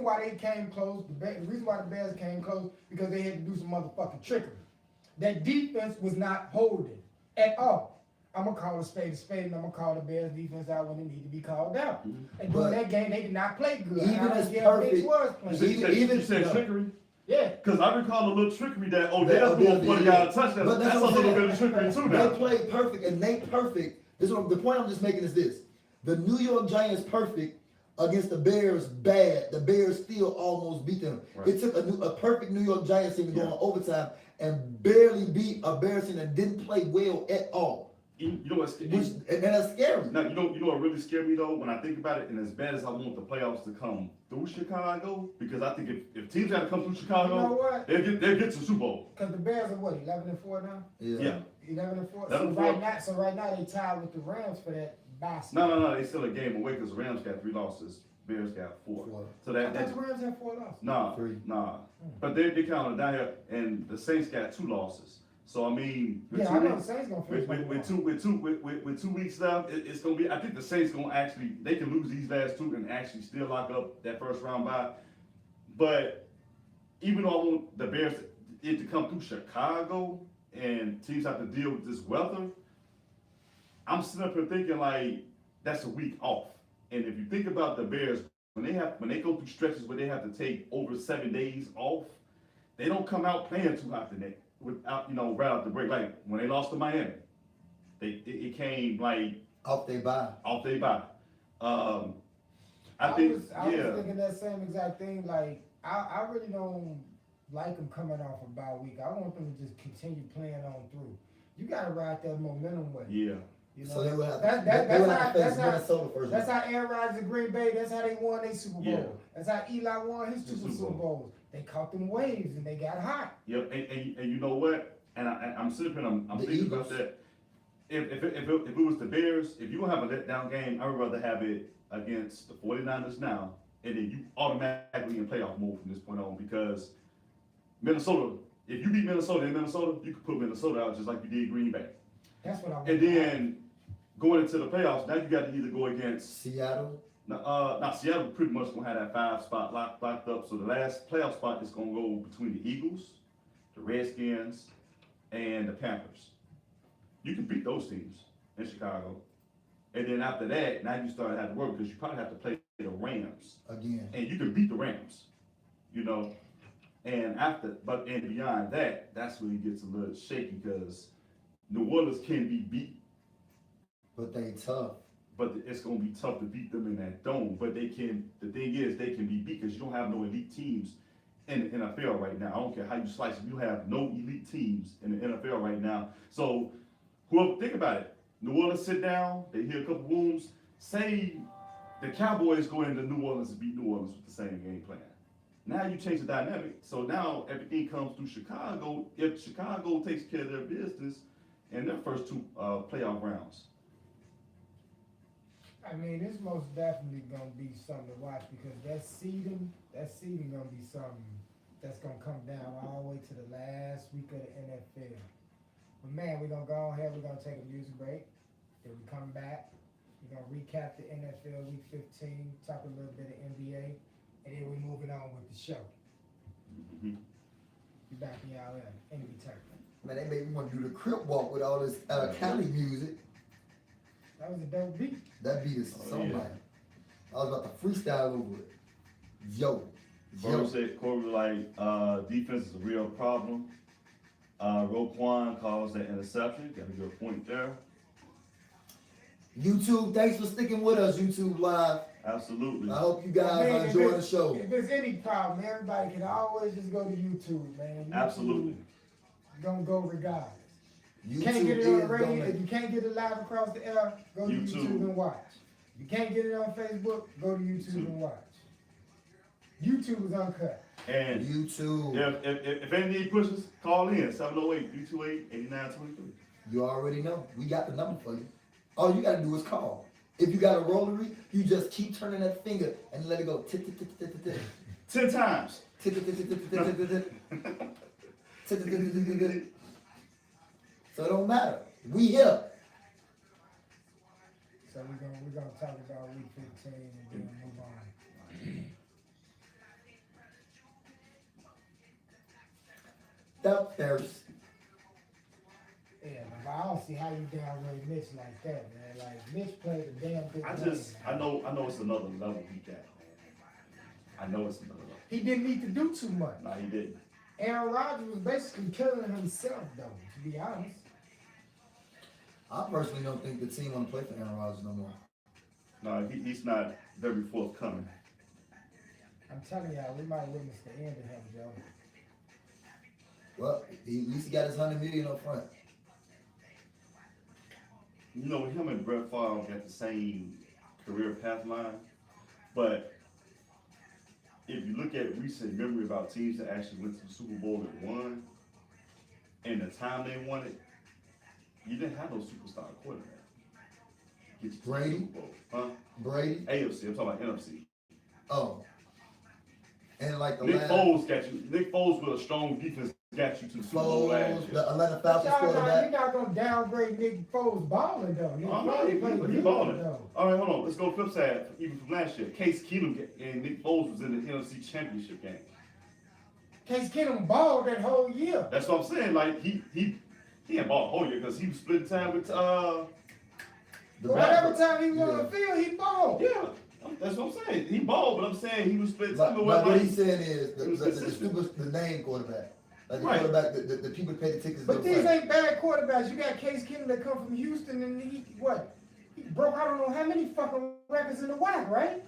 why they came close, the reason why the Bears came close, because they had to do some motherfucking trickery. That defense was not holding at all. I'm going to call a spade, and I'm going to call the Bears defense out when they need to be called out. And during that game, they did not play good. Even as perfect. You said trickery? Yeah. Because I recall a little trickery that Odell threw before the guy touched that. That's a little bit of trickery too now. They played perfect, and they perfect. The point I'm just making is this. The New York Giants perfect against the Bears bad. The Bears still almost beat them. Right. It took a perfect New York Giants team to go on overtime and barely beat a Bears team that didn't play well at all. You know what's and that's scary. Now, you know what really scared me though when I think about it, and as bad as I want the playoffs to come through Chicago, because I think if teams got to come through Chicago, you know what? they'll get to the Super Bowl. Because the Bears are what, 11-4 now? Yeah. 11-4. So right now they tied with the Rams for that basket. No, they still a game away because the Rams got 3 losses. Bears got 4. So I thought the Rams had 4 losses. 3. But they counted down here, and the Saints got 2 losses. So I mean, I know the Saints gonna finish with 2 weeks left, it's gonna be. I think the Saints gonna actually they can lose these last 2 and actually still lock up that first round bye. But even though I want the Bears to come through Chicago and teams have to deal with this weather, I'm sitting up here thinking like that's a week off. And if you think about the Bears, when they go through stretches where they have to take over 7 days off, they don't come out playing too hot today. Without right out the break, like when they lost to Miami, it came like off they bye. I was thinking that same exact thing. Like I really don't like them coming off a bye week. I want them to just continue playing on through. You got to ride that momentum with. Yeah. You know, so they will have Minnesota first. That's how Aaron Rodgers in Green Bay. That's how they won their Super Bowl. Yeah. That's how Eli won his 2 Super Bowls. They caught them waves and they got hot. Yep, and you know what? And I'm sitting here and I'm thinking about that. If it was the Bears, if you're gonna have a letdown game, I would rather have it against the 49ers now, and then you automatically in playoff mode from this point on, because Minnesota, if you beat Minnesota in Minnesota, you could put Minnesota out just like you did Green Bay. That's what I want. And then going into the playoffs, now you got to either go against Seattle. Now Seattle pretty much gonna have that 5 spot locked up. So the last playoff spot is gonna go between the Eagles, the Redskins, and the Panthers. You can beat those teams in Chicago, and then after that, now you start to have to work because you probably have to play the Rams again, and you can beat the Rams, And beyond that, that's when it gets a little shaky because New Orleans can be beat, but they tough. But it's going to be tough to beat them in that dome. But the thing is, they can be beat because you don't have no elite teams in the NFL right now. I don't care how you slice it. You have no elite teams in the NFL right now. So, think about it. New Orleans sit down, they heal a couple wounds. say the Cowboys go into New Orleans and beat New Orleans with the same game plan. Now you change the dynamic. So now everything comes through Chicago. If Chicago takes care of their business in their first two playoff rounds. I mean, it's most definitely gonna be something to watch because that seeding gonna be something that's gonna come down all the way to the last week of the NFL. But man, we're gonna go ahead, we're gonna take a music break. Then we come back, we're gonna recap the NFL week 15, talk a little bit of NBA, and then we're moving on with the show. Mm-hmm. Be back in y'all in the turn. Man, they made me want to do the crip walk with all this Cali music. That was a dope beat. That beat is so yeah. nice. I was about to freestyle over it. Yo. Corey said, Corey was like, defense is a real problem. Roquan calls that interception. Got a good point there. YouTube, thanks for sticking with us, YouTube Live. Absolutely. I hope you guys are enjoying the show. If there's any problem, everybody can always just go to YouTube, man. YouTube, Absolutely. Gonna go regardless. YouTube Can't get it on the is radio. gonna- If you can't get it live across the air, go to YouTube and watch. If you can't get it on Facebook, go to YouTube and watch. YouTube is uncut. And YouTube. if any need pushes, call in 708-328-8923. You already know. We got the number for you. All you gotta do is call. If you got a rotary, you just keep turning that finger and let it go. 10 times. So it don't matter. We here. So we're gonna talk about week 15 and then move on. The first. Yeah, but I don't see how you downgrade Mitch like that, man. Like Mitch played a damn good game. I know it's another level he got. I know it's another level. He didn't need to do too much. No, he didn't. Aaron Rodgers was basically killing himself, though, to be honest. I personally don't think the team want to play for Aaron Rodgers no more. No, he's not very forthcoming. I'm telling y'all, we might witness the end of him, Joe. Well, at least he got his $100 million up front. You know, him and Brett Favre got the same career path line, but if you look at recent memory about teams that actually went to the Super Bowl and won, and the time they won it, you didn't have no superstar quarterback. Get you to the Brady? Super Bowl. Huh? Brady? AFC, I'm talking about NFC. Oh. And like the Nick last... Foles got you. Nick Foles with a strong defense got you to the Super Bowl last Foles, year. the Atlanta But Falcons you're quarterback. not gonna downgrade Nick Foles balling, though. Nick Oh, no, Foles he played balling. good, though. All right, hold on. Let's go flip side. Even from last year, Case Keenum and Nick Foles was in the NFC Championship game. Case Keenum balled that whole year. That's what I'm saying. Like he ain't ball whole year because he was splitting time with The Whatever back- time he was on yeah. the field, he balled. yeah. That's what I'm saying. He balled, but I'm saying he was splitting time But with what he's saying is it was consistent. the name quarterback. Like the Right. quarterback, the people that pay the tickets. But don't these play. ain't bad quarterbacks. You got Case Keenum that come from Houston, and he broke I don't know how many fucking records in the whack, right?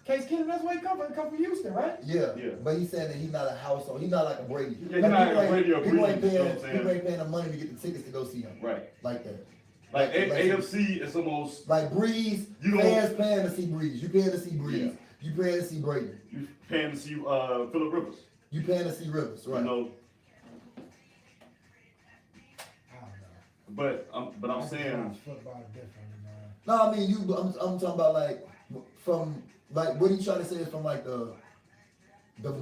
Case Keenum, that's where he come from. He come from Houston, right? Yeah. Yeah. But he's saying that he's not a household. He's not like a Brady. Yeah, he's not like a Brady or people ain't Breeze, you know paying. what I'm saying? People ain't paying the money to get the tickets to go see him. Right. Like that. Like Like- AFC is almost Like Breeze, You fans paying to see Breeze. You paying to see Breeze. Yeah. You paying to see Brady. you paying to see Phillip Rivers. You paying to see Rivers, right? You know, I don't know. but I'm I saying watch football differently, man. No, I mean I'm talking about like from like what he trying to say is from like the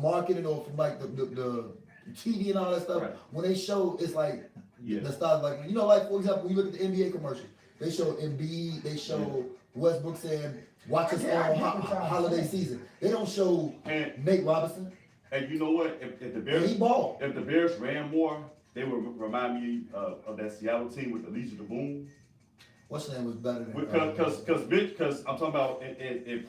marketing or from like the TV and all that stuff. Right. When they show, it's like Yeah. the stars like like for example, when you look at the NBA commercials, they show Embiid, they show Westbrook saying, "Watch us Yeah, I on get what y'all holiday saying. season." They don't show and Nate Robinson. you know what? If the And Bears he balled. if the Bears ran more, they would remind me of that Seattle team with Elijah DeBoom. What's his name was better than Because I'm talking about in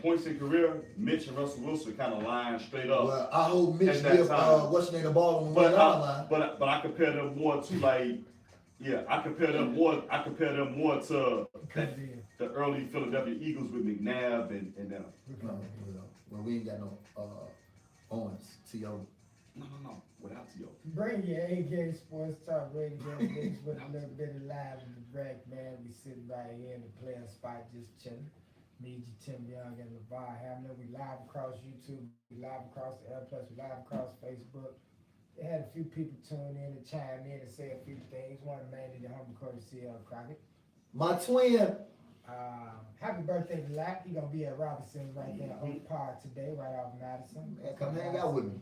points in career, Mitch and Russell Wilson kind of line straight up. Well, I hope Mitch At that give time. what's his name the ball on the But one line. but I compare them more to like, yeah, I compare them more to Could be. the early Philadelphia Eagles with McNabb and them. No, well, we ain't got no Owens, T.O. No. Without T.O. Bring your A-Game Sports Talk Radio mix with a little bit of live in the break, man. We sitting right here in the player spot just chilling. Me, Tim Young, and LeVar Hamlin. We live across YouTube. We live across the L+. We live across Facebook. They had a few people tune in and chime in and say a few things. One mainly the humble courtesy of Crockett. My twin. Happy birthday to Blaq. He gonna be at Robinson right there on Park today, right off Madison. Man, come hang out with me.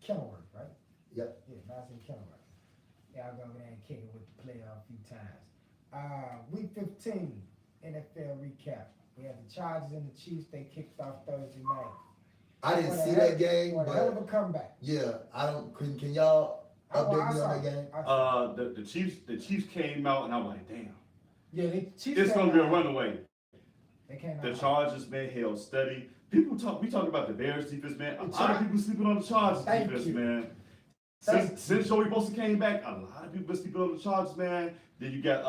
Kenilworth, right? Yep. Yeah, Madison Kenilworth. Yeah, I'll go over there and kick it with the player a few times. Week 15 NFL recap. We had the Chargers and the Chiefs. They kicked off Thursday night. I didn't see that game, What a hell of but a comeback. yeah, I don't. Can y'all update me on that game? The Chiefs came out, and I'm like, damn. Yeah, the Chiefs. It's gonna be a runaway. They came out. The Chargers, man, held steady. We talk about the Bears defense, man. A lot of people sleeping on the Chargers defense, man. Since Joey Bosa came back, a lot of people been sleeping on the Chargers, man. Then you got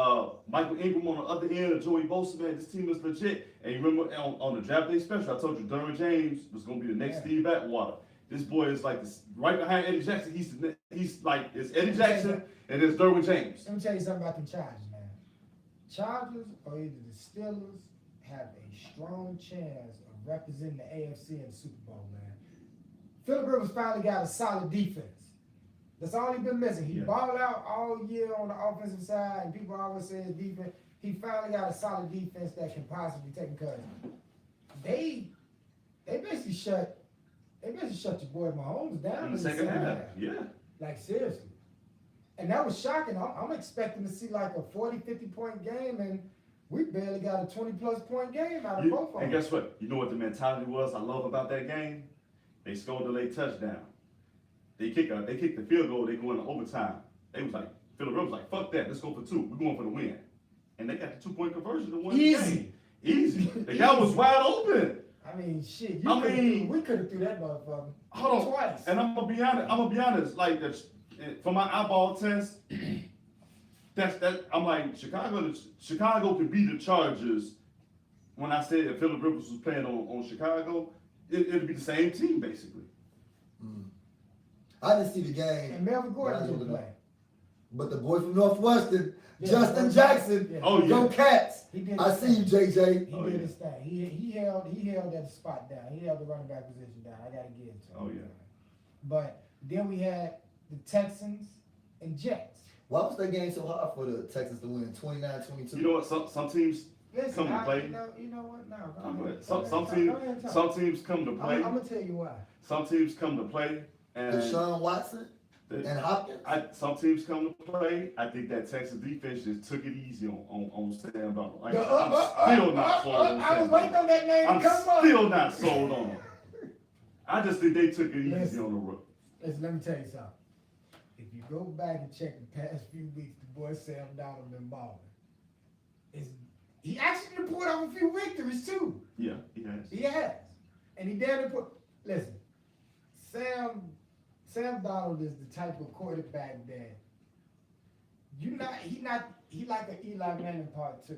Michael Ingram on the other end of Joey Bosa, man. This team is legit. And you remember on the draft day special, I told you Derwin James was gonna be the next Steve Atwater. This boy is like this, right behind Eddie Jackson. He's like it's Eddie Jackson and it's Derwin James. Let me tell you something about the Chargers, man. Chargers or either the Steelers have a strong chance of representing the AFC in the Super Bowl, man. Philip Rivers finally got a solid defense. That's all he's been missing. He balled out all year on the offensive side, and people always say his defense. He finally got a solid defense that can possibly take him, because they basically shut your boy Mahomes down In the second half. Yeah. Like, seriously. And that was shocking. I'm expecting to see like a 40, 50-point game, and we barely got a 20-plus point game out of both of them. And guess what? You know what the mentality was I love about that game? They scored the late touchdown. They kick the field goal, they go into overtime. They was like, Philip Rivers was like, fuck that, let's go for 2. We're going for the win. And they got the 2-point conversion to win the game. Easy. The guy was wide open. I mean, shit. We could have threw that motherfucker. Hold on. Twice. And I'm gonna be honest. Like for my eyeball test, I'm like Chicago could beat the Chargers. When I said if Philip Rivers was playing on Chicago, it'd be the same team basically. I didn't see the game. And Melvin Gordon didn't play. But the boy from Northwestern, Justin Jackson, go Cats. I see you, JJ. He did his thing. He held that spot down. He held the running back position down. I gotta give it to him. Oh yeah. But then we had the Texans and Jets. Why was that game so hard for the Texans to win 29-22? You know what? Some teams come to play. You know what? No. Some teams come to play. I'm gonna tell you why. Some teams come to play. And Deshaun Watson and Hopkins. Some teams come to play. I think that Texas defense just took it easy on Sam Darnold. I'm still not sold on Sam. I was waiting on that name to come up. I'm still not sold on him. I just think they took it easy on the rook. Listen, let me tell you something. If you go back and check the past few weeks, the boy Sam Darnold been balling. He actually pulled off a few victories too. Yeah, he has. He has. And he damn near listen, Sam Darnold is the type of quarterback that he like an Eli Manning part 2.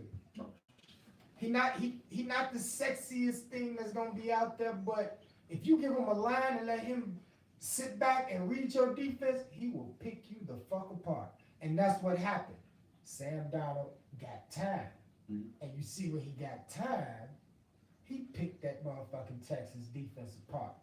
He not the sexiest thing that's gonna be out there, but if you give him a line and let him sit back and read your defense, he will pick you the fuck apart. And that's what happened. Sam Darnold got time. And you see when he got time, he picked that motherfucking Texas defense apart.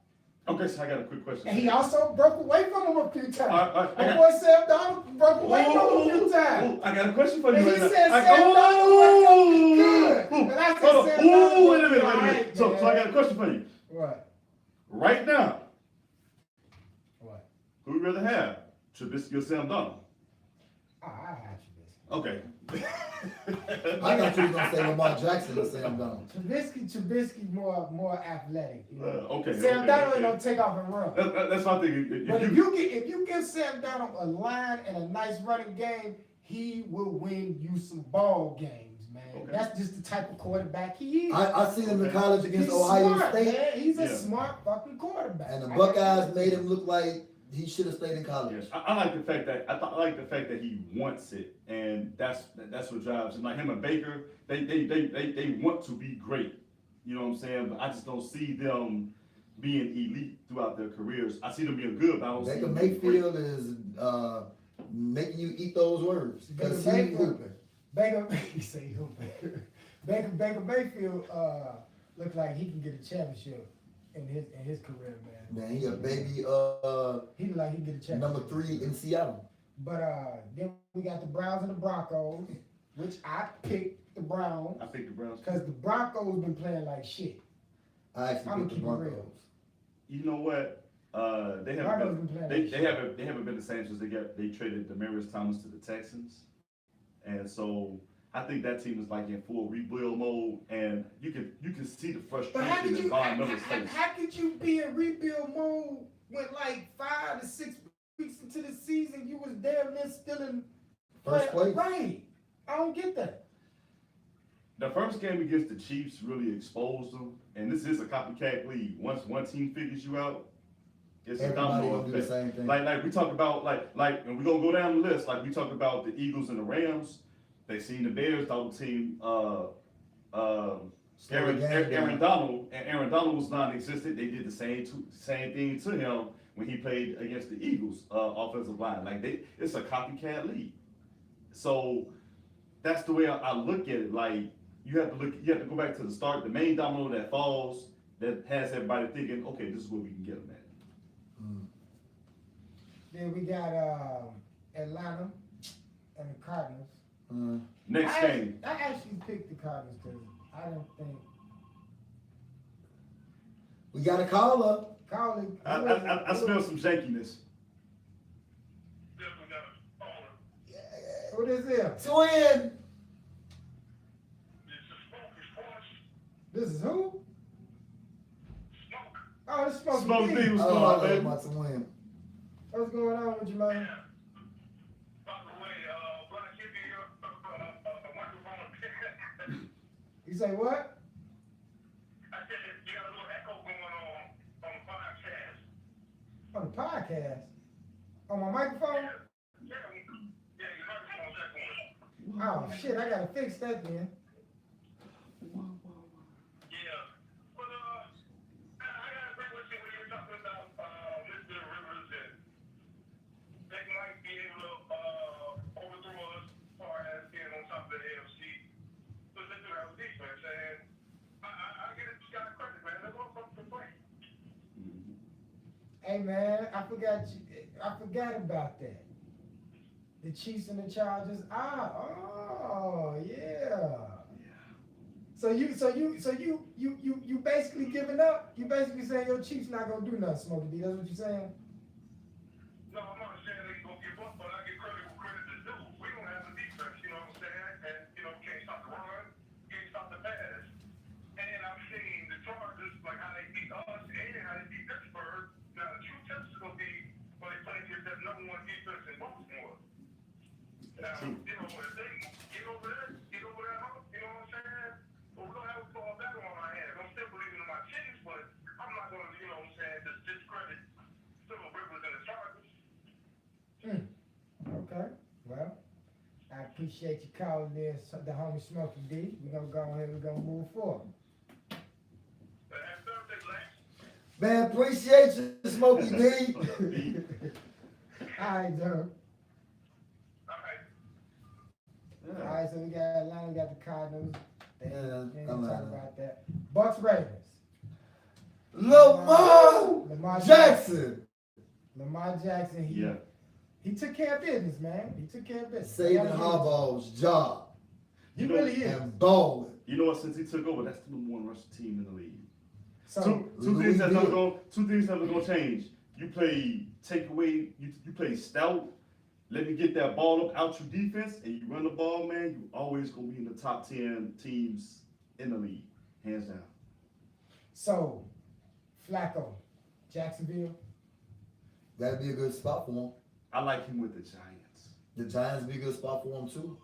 Okay, so I got a quick question. And he also broke away from him a few times. And boy Sam Darnold broke away from him a few times. I got a question for you. And he said Sam Darnold was good. And I said Sam Darnold wait a minute. So I got a question for you. What? Right now. What? Who would you rather have? Trubisky or Sam Darnold? I had Trubisky. Okay. I thought you were gonna say Lamar Jackson or Sam Darnold. Trubisky more athletic. You know? Okay. Sam Darnold ain't gonna take off and run. That's my thing. But if you give Sam Darnold a line and a nice running game, he will win you some ball games, man. Okay. That's just the type of quarterback he is. I seen him in college against He's Ohio smart, State. Man. He's a smart fucking quarterback. And the Buckeyes made him look like he should have stayed in college. Yes, I like the fact that he wants it, and that's what drives him. Like him and Baker, they want to be great. You know what I'm saying? But I just don't see them being elite throughout their careers. I see them being good, but I don't see Baker them being great. Mayfield is making you eat those words. Because Baker he Mayfield. hooping. Baker, you say who? Baker Mayfield looks like he can get a championship in his career, man. Man, he a baby He look like he can get a championship. number 3 in Seattle. But then we got the Browns and the Broncos, which I picked the Browns I think the Browns. because the Broncos been playing like shit. I actually I'm picked the keeping it Broncos. real. You know what? They Broncos haven't been been, playing they, like they shit. haven't been the same since they traded Demaryius Thomas to the Texans, and so I think that team is like in full rebuild mode, and you can see the But how frustration could in you Von Miller's face. how could you be in rebuild mode with like 5 to 6 weeks into the season? You was damn near still in First place. Right. I don't get that. The first game against the Chiefs really exposed them, and this is a copycat league. Once one team figures you out, it's a Everybody domino gonna do the effect. same thing. Like we talk about and we're gonna go down the list. Like we talked about the Eagles and the Rams. They seen the Bears double team Aaron Donald, and Aaron Donald was non-existent. They did the same thing to him when he played against the Eagles offensive line. It's a copycat league. So that's the way I look at it. Like you have to go back to the start. The main domino that falls that has everybody thinking, okay, this is where we can get them at. Then we got Atlanta and the Cardinals. Next game. I actually picked the Cardinals because I don't think We got a caller. Colin. I smell some jankiness. What is it? Twin. This is who? Oh, it's Smokey Smoke D. D, what's Oh, going I on, love baby? my twin. What's going on with you, man? By the way, Blaq Hippie, microphone. You say what? I said you got a little echo going on the podcast. On the podcast? On my microphone? Yeah, your microphone's echoing. Oh shit, I gotta fix that then. Yeah. But I gotta agree with you when you're talking about Mr. Rivers and they might be able to overthrow us as far as being on top of the AFC. But they do have a defense, and I get it, you got to credit, man. That's what I'm playing. Hey man, I forgot about that. The Chiefs and the Chargers. Oh yeah. So you basically giving up? You basically saying your Chiefs not gonna do nothing, Smokey D. That's what you saying? No, I'm not saying they gonna give up, but I give credit where credit is due. We don't have a defense, you know what I'm saying? And can't stop the run, can't stop the pass. And I've seen the Chargers, like how they beat us and how they beat Pittsburgh. Now the true test is gonna be when they play against that number 1 defense in Baltimore. Now, if they get over that hump, you know what I'm saying? But we're gonna have a fall battle on our hands. I'm still believing in my Chiefs, but I'm not gonna, you know what I'm saying, just discredit Phillip Rivers and the Chargers. Okay. Well, I appreciate you calling this the homie Smokey D. We're gonna go ahead, we're gonna move forward. Happy Thursday, Blaq. Man, appreciate you, Smokey D. All right, Joe. All right. All right, so we got Atlanta, we got the Cardinals. Yeah, Then I'm we'll talk out. about that. Bucks Ravens. Lamar Jackson. Lamar Jackson. He took care of business, man. He took care of business. Saving Harbaugh's job. He really is. And balling. You know what? Since he took over, that's the number 1 rushing team in the league. So Two things that's never gonna change. You play you play stout. Let me get that ball up out your defense, and you run the ball, man. You always gonna be in the top 10 teams in the league, hands down. So, Flacco, Jacksonville. That'd be a good spot for him. I like him with the Giants. The Giants be a good spot for him too.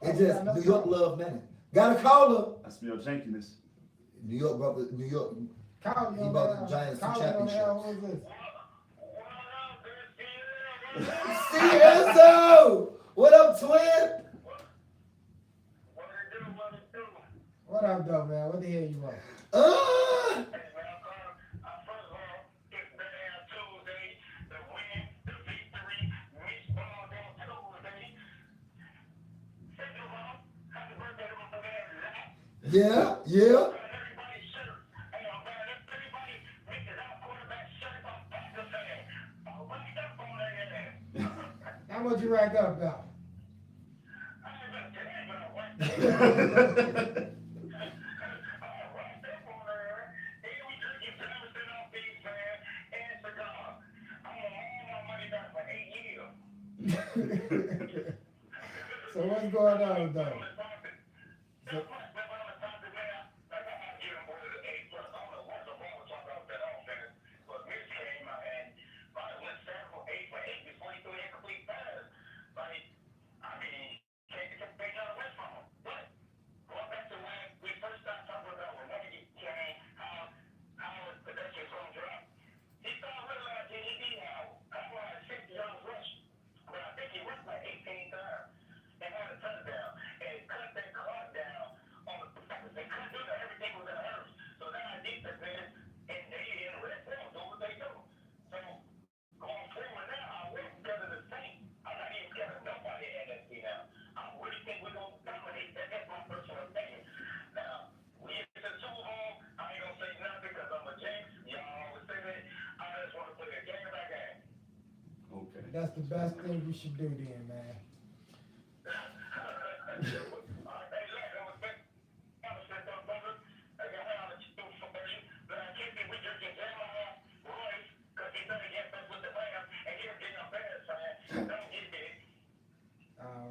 Oh, It just yeah, New York love Manning. Got a caller. I smell jankiness. New York brought the New York. Call He brought the Giants to championships. What is this? CSO! What up, twin? What up, though, man? What the hell you want? Yeah, yeah. Everybody shirt. Hey, I'm buying everybody make it out quarterback shirt on Packer fan. I'll rack up on that ass. How much you rack up about? I ain't gonna tell you, but I racked up. I racked up on there. And we drinking Jameson off these, man, and cigar. I'm gonna hold my money back for 8 years. So what's going on though? So, that's the best thing you should do then, man.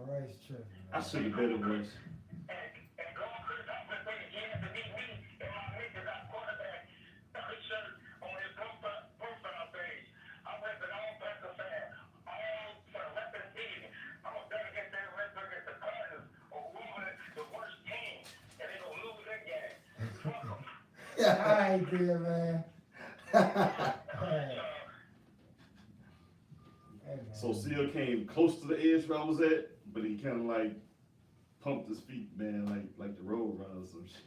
Race trip. I should have bet it was. I ain't good, man. Hey. So Seal came close to the edge where I was at, but he kind of like pumped his feet, man, like the road runner or some shit.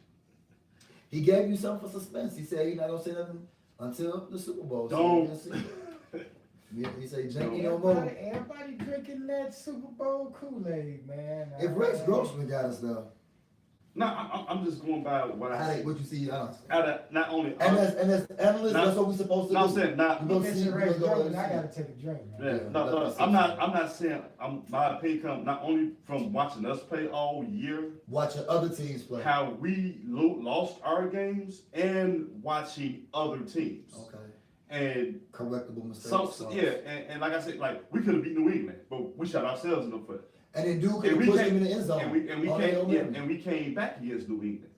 He gave you something for suspense. He said he's not gonna say nothing until the Super Bowl. Don't. So he said, "Janky no more." Everybody drinking that Super Bowl Kool-Aid, man. If Rex Grossman got us though, No, I'm just going by what I see. what you see, Out of not only and as analysts, Not- that's what we supposed to no, I'm do. saying not. You You gonna see, mentioned Rex you gonna Grossman, I see. gotta take a drink, man. Yeah, no, I'm not saying. My opinion comes not only from watching us play all year, Watching other teams play. how we lost our games, and watching other teams. Okay. And Correctable mistakes. and like I said, like we could have beat New England, but we shot ourselves in the foot. And then Duke And could we push came- him in the end zone. And we on their own end. and we came back against New England.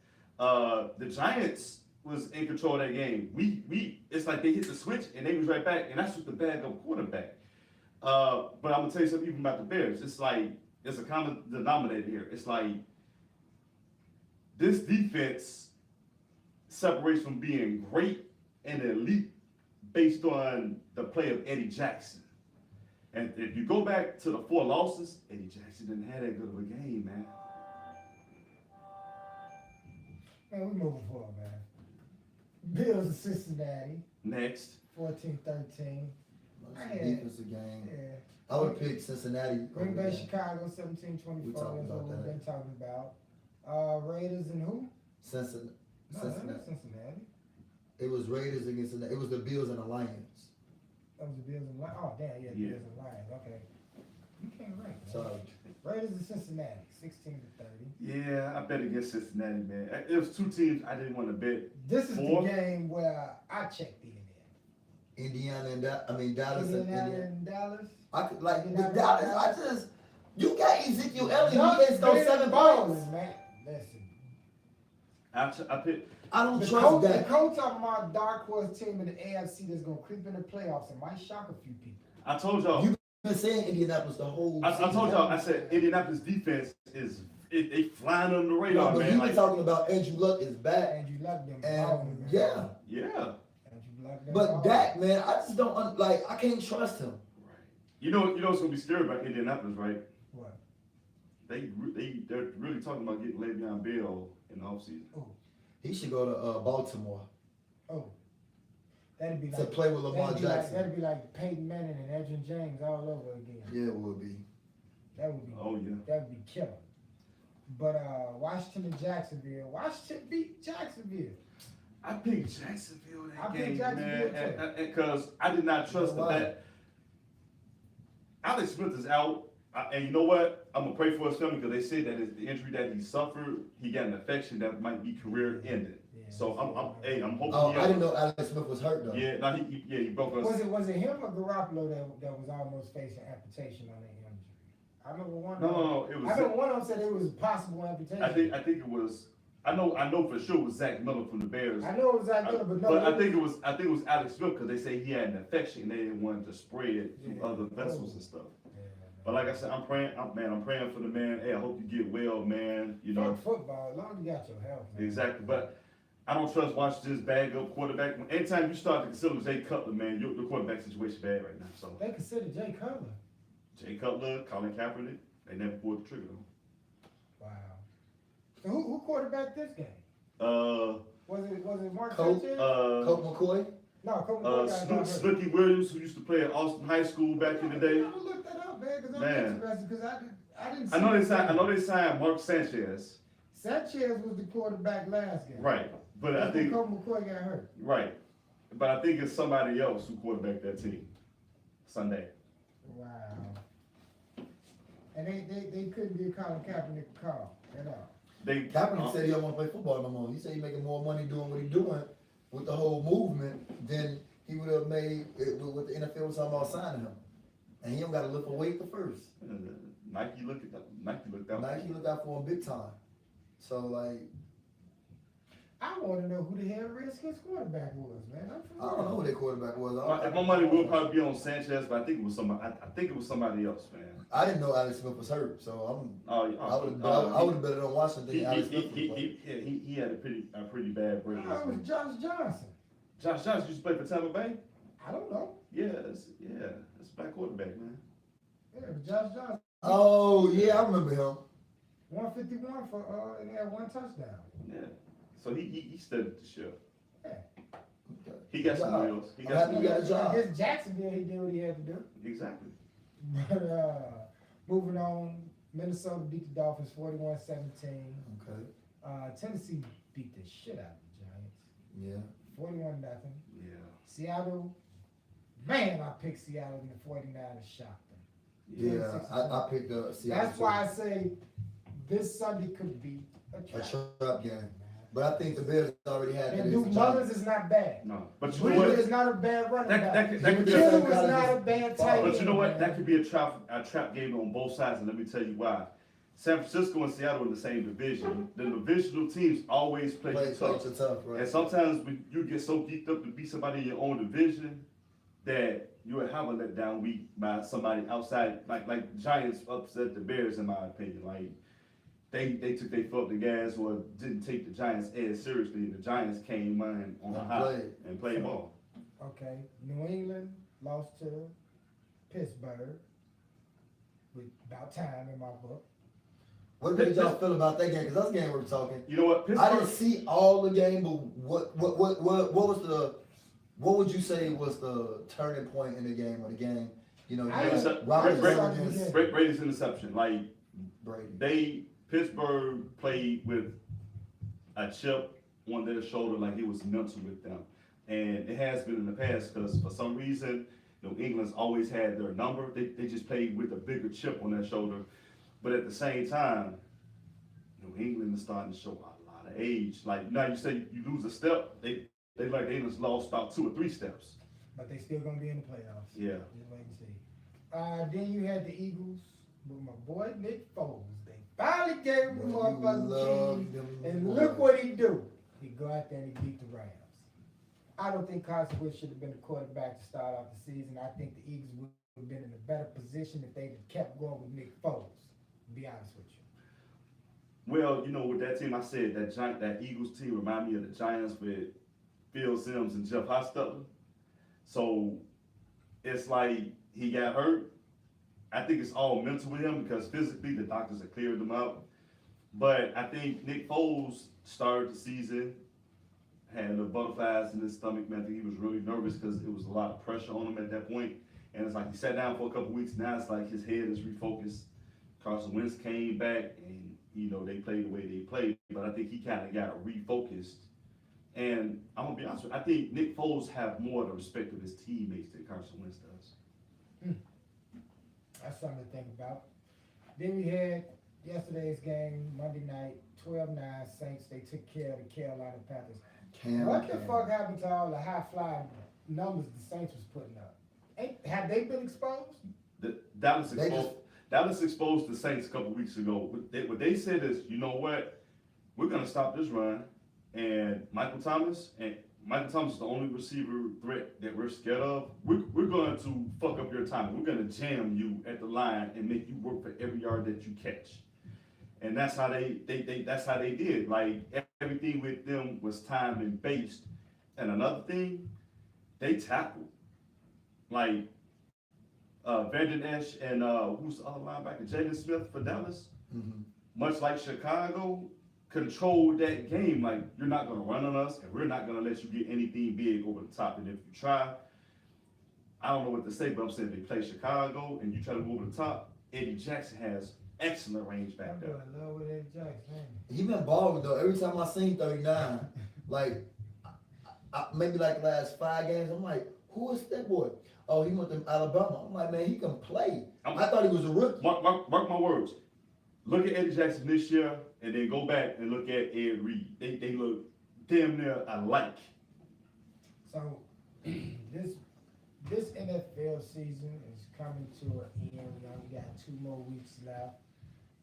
The Giants was in control of that game. We it's like they hit the switch and they was right back, and that's just the backup quarterback. But I'm gonna tell you something even about the Bears. It's like it's a common denominator here. It's like this defense separates from being great and elite based on the play of Eddie Jackson. And if you go back to the 4 losses, Eddie Jackson didn't have that good of a game, man. Man, we moving forward, man. Bills of Cincinnati, Next. 14-13. That's a defensive game. Yeah. I would pick Cincinnati. Green Bay, over that. Chicago, 17-24. We That's talked about what we've that. been talking about. Raiders and who? Cincinnati. No, that's not Cincinnati. It was Raiders against Cincinnati. It was the Bills and the Lions. That was the Bills and Lions. Oh, damn, yeah, Yeah. Bills and Lions. Okay. You can't rank, man. Sorry. Raiders and Cincinnati, 16-30. Yeah, I bet against Cincinnati, man. It was 2 teams I didn't want to bet. This is Four? the game where I checked in. Indiana and Dallas and Indiana Indiana. and Dallas. I could like Indiana with Dallas. and You got Ezekiel Elliott. Y'all He can't score been 7 balling, points. man. Listen. I picked. I don't The trust coach, that. the coach of my dark horse team in the AFC that's gonna creep in the playoffs and might shock a few people. I told y'all. You've been saying Indianapolis the whole I season. told y'all. I said Indianapolis defense they flying under the radar, But man. you've Like, been talking about Andrew Luck is back. Andrew Luck them And balling, man. yeah. yeah. Andrew Luck them But balling. Dak, man, I just don't I can't trust him. Right. You know what's gonna be scary about Indianapolis, right? What? They're really talking about getting Le'Veon Bell in the offseason. He should go to Baltimore Oh. That'd be to like play with Lamar Jackson. that'd be like Peyton Manning and Edgerrin James all over again. Yeah, it would be. That would be Oh yeah. that would be killer. But Washington and Jacksonville. Washington beat Jacksonville. I picked Jacksonville that I picked game, Jacksonville, man, because I did not trust Why? that. Alex Smith is out, and you know what? I'm gonna pray for his family because they said that the injury that he suffered, he got an infection that might be career ending. Yeah, So I'm hoping. Oh, he I didn't know Alex Smith was hurt though. Yeah, no, he broke us. Was it him or Garoppolo that was almost facing amputation on that injury? I remember one. No, it was. I remember one of them said it was possible amputation. I think it was. I know for sure it was Zach Miller from the Bears. I know it was Zach Miller, but no. But I think it was Alex Smith because they say he had an infection and they didn't want to spread it through Yeah. other vessels and stuff. Yeah, But like I said, I'm praying for the man. Hey, I hope you get well, man. You know. Fuck football, as long as you got your health, man. Exactly, but I don't trust Washington's bag up quarterback. Anytime you start to consider Jay Cutler, man, your quarterback situation bad right now. So They consider Jay Cutler. Jay Cutler, Colin Kaepernick, they never pulled the trigger on. Wow. So who quarterbacked this game? Uh, Was it Mark Colt, Sanchez? Colt McCoy. No, Colt McCoy got hurt. Snooky Williams, who used to play at Austin High School back in the day. I'm gonna look that up, man, because I'm Man. interested because I didn't see I know that. they signed Mark Sanchez. Sanchez was the quarterback last game. Right. But I That's think when Colt McCoy got hurt. right. But I think it's somebody else who quarterbacked that team Sunday. Wow. And they couldn't get Colin Kaepernick a call at all. They Kaepernick said he don't want to play football no more. He said he making more money doing what he doing with the whole movement than he would have made with the NFL was talking about signing him. And he don't got to look for weight the first. Nike looked out. Nike looked out for him big time. So like, I want to know who the hell the Redskins quarterback was, man. I don't know who their quarterback was. My money will probably be on Sanchez, but I think it was somebody. I think it was somebody else, man. I didn't know Alex Smith was hurt, so Oh, I would have bet it on Washington. He Alex Smith was playing. he had a pretty bad break. No, it was Josh Johnson. Josh Johnson used to play for Tampa Bay. I don't know. That's back quarterback, man. Yeah, it was Josh Johnson. Oh yeah, I remember him. 151 for and he had one touchdown. Yeah. So he studied the show. Yeah. He got some Job. wheels. He I'm got happy some you got a wheels. job. Against Jacksonville, he did what he had to do. Exactly. But moving on, Minnesota beat the Dolphins 41-17. Okay. Tennessee beat the shit out of the Giants. Yeah. 41-0. Yeah. Seattle, man, I picked Seattle and the 49ers shocked them. Yeah, I picked up Seattle. That's why I say this Sunday could be a a trap. trap game. But I think the Bears already had And it. Duke Mullins is not bad. No, but you know Brewer what? is not a bad running back. That could be Kittle a, is not a bad tight but you know what? end, That man. could be a trap game on both sides, and let me tell you why. San Francisco and Seattle in the same division. The divisional teams always play Play you tough. tough, right? And sometimes when you get so geeked up to beat somebody in your own division, that you will have a letdown week by somebody outside. Like Giants upset the Bears, in my opinion. Like they took their foot off the gas or didn't take the Giants as seriously. The Giants came in on a high and played ball. Okay, New England lost to Pittsburgh. With about time in my book. What did y'all feel about that game? Because that's the game we were talking. You know what? I didn't see all the game, but what would you say was the turning point in the game or the game? You know, Brady's interception. Like Brady. Pittsburgh played with a chip on their shoulder, like it was mental with them, and it has been in the past because for some reason, New England's always had their number. They just played with a bigger chip on their shoulder, but at the same time, New England is starting to show a lot of age. Like now, you say you lose a step, they just lost about 2 or 3 steps. But they still gonna be in the playoffs. Yeah. Just wait and see. Then you had the Eagles with my boy Nick Foles. They finally gave him the motherfucking keys, and look what he do. He go out there and he beat the Rams. I don't think Carson Wentz should have been the quarterback to start off the season. I think the Eagles would have been in a better position if they had kept going with Nick Foles. To be honest with you. Well, you know, with that team, I said that Eagles team remind me of the Giants with Phil Simms and Jeff Hostetler. So it's like he got hurt. I think it's all mental with him because physically the doctors have cleared him out. But I think Nick Foles started the season, had the butterflies in his stomach, man. I think he was really nervous because it was a lot of pressure on him at that point. And it's like he sat down for a couple weeks. Now it's like his head is refocused. Carson Wentz came back and you know, they played the way they played, but I think he kind of got refocused. And I'm gonna be honest with you, I think Nick Foles have more of the respect of his teammates than Carson Wentz does. That's something to think about. Then we had yesterday's game, Monday night, 12-9 Saints. They took care of the Carolina Panthers. What the fuck happened to all the high-flying numbers the Saints was putting up? Have they been exposed? Dallas exposed the Saints a couple weeks ago. What they said is, you know what, we're gonna stop this run, and Michael Thomas is the only receiver threat that we're scared of. We're going to fuck up your timing. We're going to jam you at the line and make you work for every yard that you catch. And that's how they did. Like, everything with them was timed and based. And another thing, they tackled. Like, Vanden Esch and who's the other linebacker? Jaden Smith for Dallas. Mm-hmm. Much like Chicago, control that game. Like, you're not going to run on us, and we're not going to let you get anything big over the top. And if you try, I don't know what to say, but I'm saying if they play Chicago and you try to go over the top, Eddie Jackson has excellent range back there. I'm in love with Eddie Jackson. He been balling though. Every time I seen 39, like maybe like last 5 games, I'm like, who is that boy? Oh, he went to Alabama. I'm like, man, he can play. I thought he was a rookie. Mark my words. Look at Eddie Jackson this year, and then go back and look at Ed Reed. They look damn near alike. So this NFL season is coming to an end. We only got 2 more weeks left.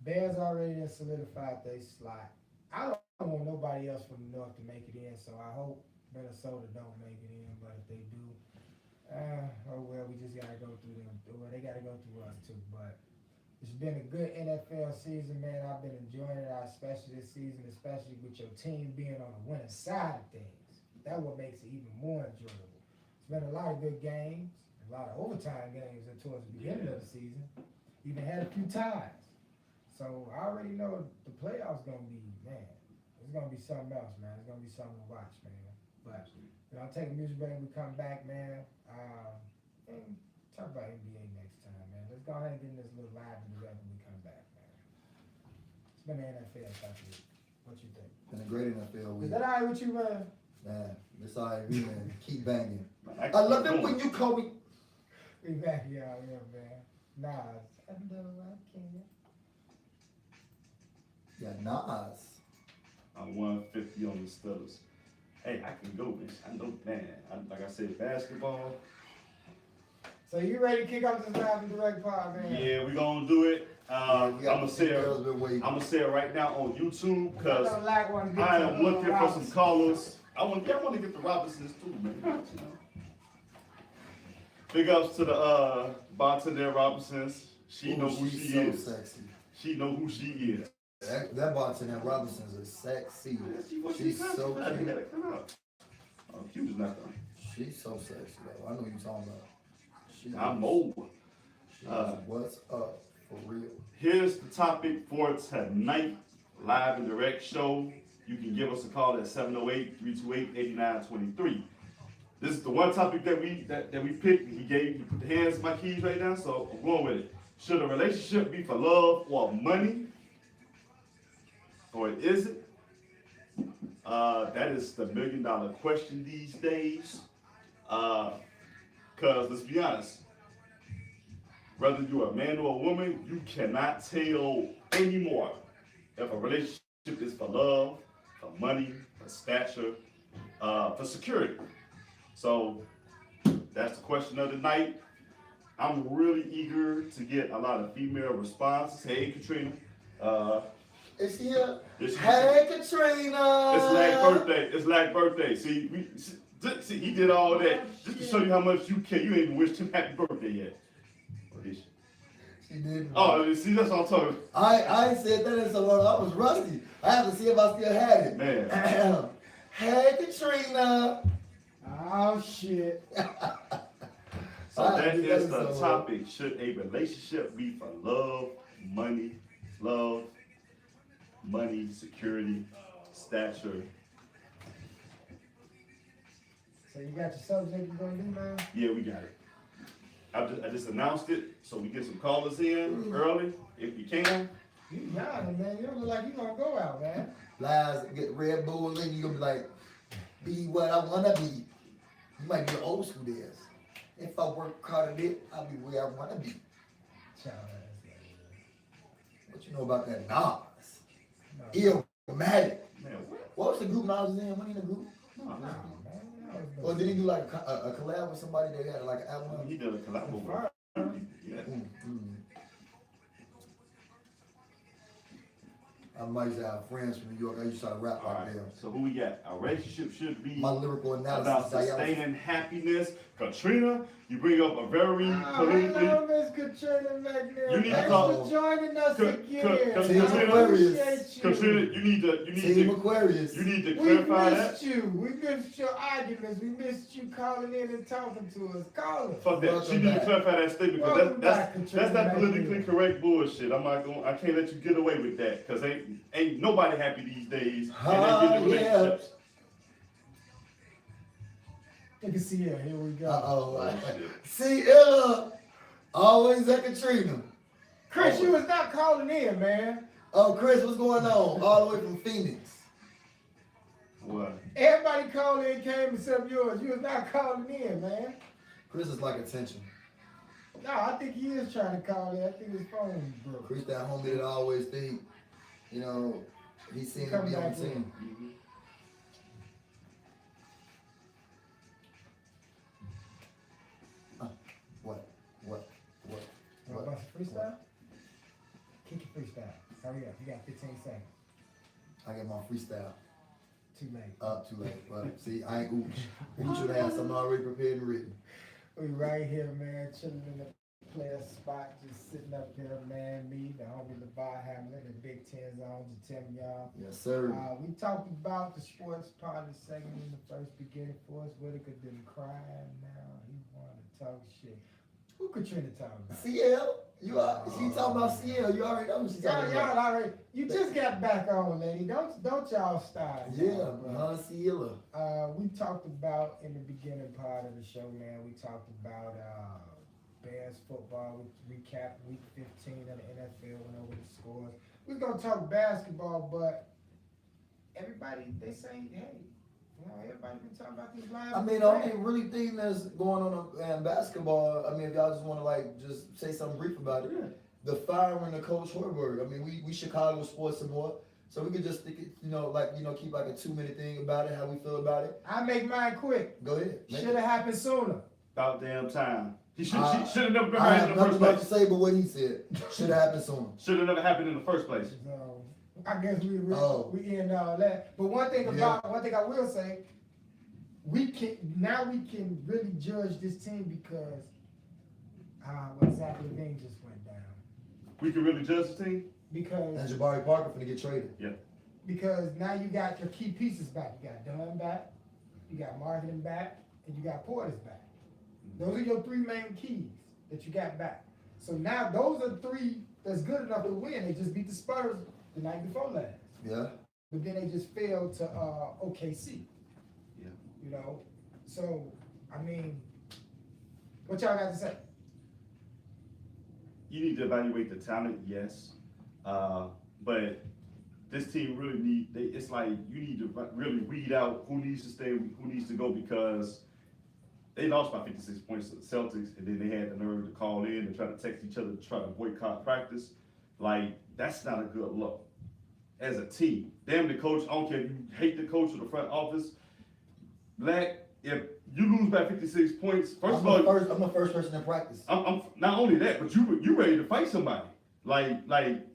Bears already solidified their slot. I don't want nobody else from the North to make it in, so I hope Minnesota don't make it in. But if they do, oh well, we just gotta go through them. Well, they gotta go through us too. But it's been a good NFL season, man. I've been enjoying it, especially this season, especially with your team being on the winning side of things. That's what makes it even more enjoyable. It's been a lot of good games, a lot of overtime games towards the beginning of the season. Even had a few ties. So I already know the playoffs gonna be, man, it's gonna be something else, man. It's gonna be something to watch, man. But I'll take a music break when we come back, man. And talk about NBA next time, man. Let's go ahead and get in this little live and when we come back, man. It's been an NFL type of week. What you think? Been a great NFL week. Is that all right with you, man? Man, it's all right, man. Keep banging. I love it when you call me. We back here, yeah, man. Nas. I know I can. Yeah, Nas. I'm 150 on the Steelers. Hey, I can go, man. I know, man. Like I said, basketball. So you ready to kick off this live and direct pod, man? Yeah, we gonna do it. I'm gonna say it right now on YouTube because I am looking for some callers. I want to get the Robinsons too, man. You know? Big ups to the bartender Robinsons. She knows who she so is. Sexy. She know who she is. That bartender Robinsons is sexy. She's so cute. Oh, cute is not done. She's so sexy though. I know what you're talking about. I'm old. What's up for real? Here's the topic for tonight, live and direct show. You can give us a call at 708-328-8923. This is the one topic that we picked. He put the hands in my keys right now, so I'm going with it. Should a relationship be for love or money? Or is it? That is the $1 million question these days. Because let's be honest, whether you're a man or a woman, you cannot tell anymore if a relationship is for love, for money, for stature, for security. So that's the question of the night. I'm really eager to get a lot of female responses. Hey, Katrina. Is she here? Hey, Katrina. It's Black birthday. See, he did all that just to show you how much you care. You ain't even wished him happy birthday yet. Or did she did. Oh, see, that's what I'm talking about. I ain't said that in so long. I was rusty. I have to see if I still had it. Man. Hey, Katrina. Oh, shit. So that is the topic. Should a relationship be for love, money, security, stature? So you got your subject you're gonna do, man? Yeah, we got it. I just announced it, so we get some callers in early, if you can. You young, man. You don't look like you gonna go out, man. Lies, get Red Bull in, you gonna be like, be what I wanna be. You might be an old school days. If I work hard at it, I'll be where I wanna be. Child ass. What you know about that Nas? No, Illmatic. Man, what? What was the group Nas was in? When he in the group? No, no, no. man. No, Or did he do like a collab with somebody that had like an album? He did a collab with Fire. Yeah. I might say our friends from New York. I used to try to rap All like right. them. So who we got? Our relationship should be My lyrical about analysis. sustaining happiness. Katrina, you bring up a very politically. hello, Miss Katrina McNeil. You need to Thanks call- for joining us Ka- again. Ka- I Team appreciate Aquarius. you. Katrina, you need Team to Aquarius. you need to We clarify that. missed you. We missed your arguments. We missed you calling in and talking to us. Call us. Fuck that. She Welcome need to back. clarify that statement because Welcome that's back, that's Katrina that McNeil. politically correct bullshit. I'm not going. I can't let you get away with that because ain't nobody happy these days. And they get in Yeah. relationships. You can see it. Here we go. Uh-oh. See, Ella, always at Katrina. Chris, you was not calling in, man. Oh, Chris, what's going on? All the way from Phoenix. What? Everybody called in came except yours. You was not calling in, man. Chris is like attention. No, I think he is trying to call in. I think his phone broke. Chris, that homie that I always think, you know, he's seen to Come be on back the team. Mhm. What? What about some freestyle? Kick your freestyle. Hurry up. You got 15 seconds. I get my freestyle Too late. up too late. But see, I ain't Ooch. Ooch should have something already prepared and written. We right here, man, chilling in the player spot, just sitting up here, man. Me, the homie LeVar Hamlin, the Big Ten Zone, just telling y'all. Yes, sir. We talked about the sports part of the segment in the first beginning for us. Whitaker didn't cry, now he wanted to talk shit. Who Katrina talking about? CL, you are. She talking about CL. You already know what she's talking Y'all about. already. You just got back on, lady. Don't y'all start. Yeah, bro. CL. We talked about in the beginning part of the show, man. We talked about Bears football. We recapped week 15 of the NFL. Went over the scores. We're gonna talk basketball, but everybody they say, hey, you know, everybody been talking about this live. I mean, the only really thing that's going on in basketball, I mean, if y'all just want to like just say something brief about it, Yeah. the firing of Coach Hoiberg. I mean, we Chicago sports some more, so we could just stick it, keep like a 2-minute thing about it, how we feel about it. I make mine quick. Go ahead. make Should have it. happened sooner. About damn time. He should I- have never been I hired have in the nothing first else to place. say but what he said. Should have happened sooner. Should have never happened in the first place. So I guess we Oh. end all that. But one thing Yeah. one thing I will say, we can really judge this team because what Zach Levine just went down. We can really judge the team. Because And Jabari Parker finna get traded. because now you got your key pieces back. You got Dunn back, you got Marketing back, and you got Portis back. Those are your three main keys that you got back. So now those are three that's good enough to win. They just beat the Spurs the night before last. Yeah. But then they just failed to OKC. Yeah. You know? So, I mean, what y'all got to say? You need to evaluate the talent, yes, but this team really it's like you need to really weed out who needs to stay, who needs to go, because they lost by 56 points to the Celtics, and then they had the nerve to call in and try to text each other to try to boycott practice. Like, that's not a good look as a team. Damn the coach, I don't care if you hate the coach or the front office. Blaq, if you lose by 56 points, first of all, I'm the first person in practice. I'm not only that, but you ready to fight somebody. Like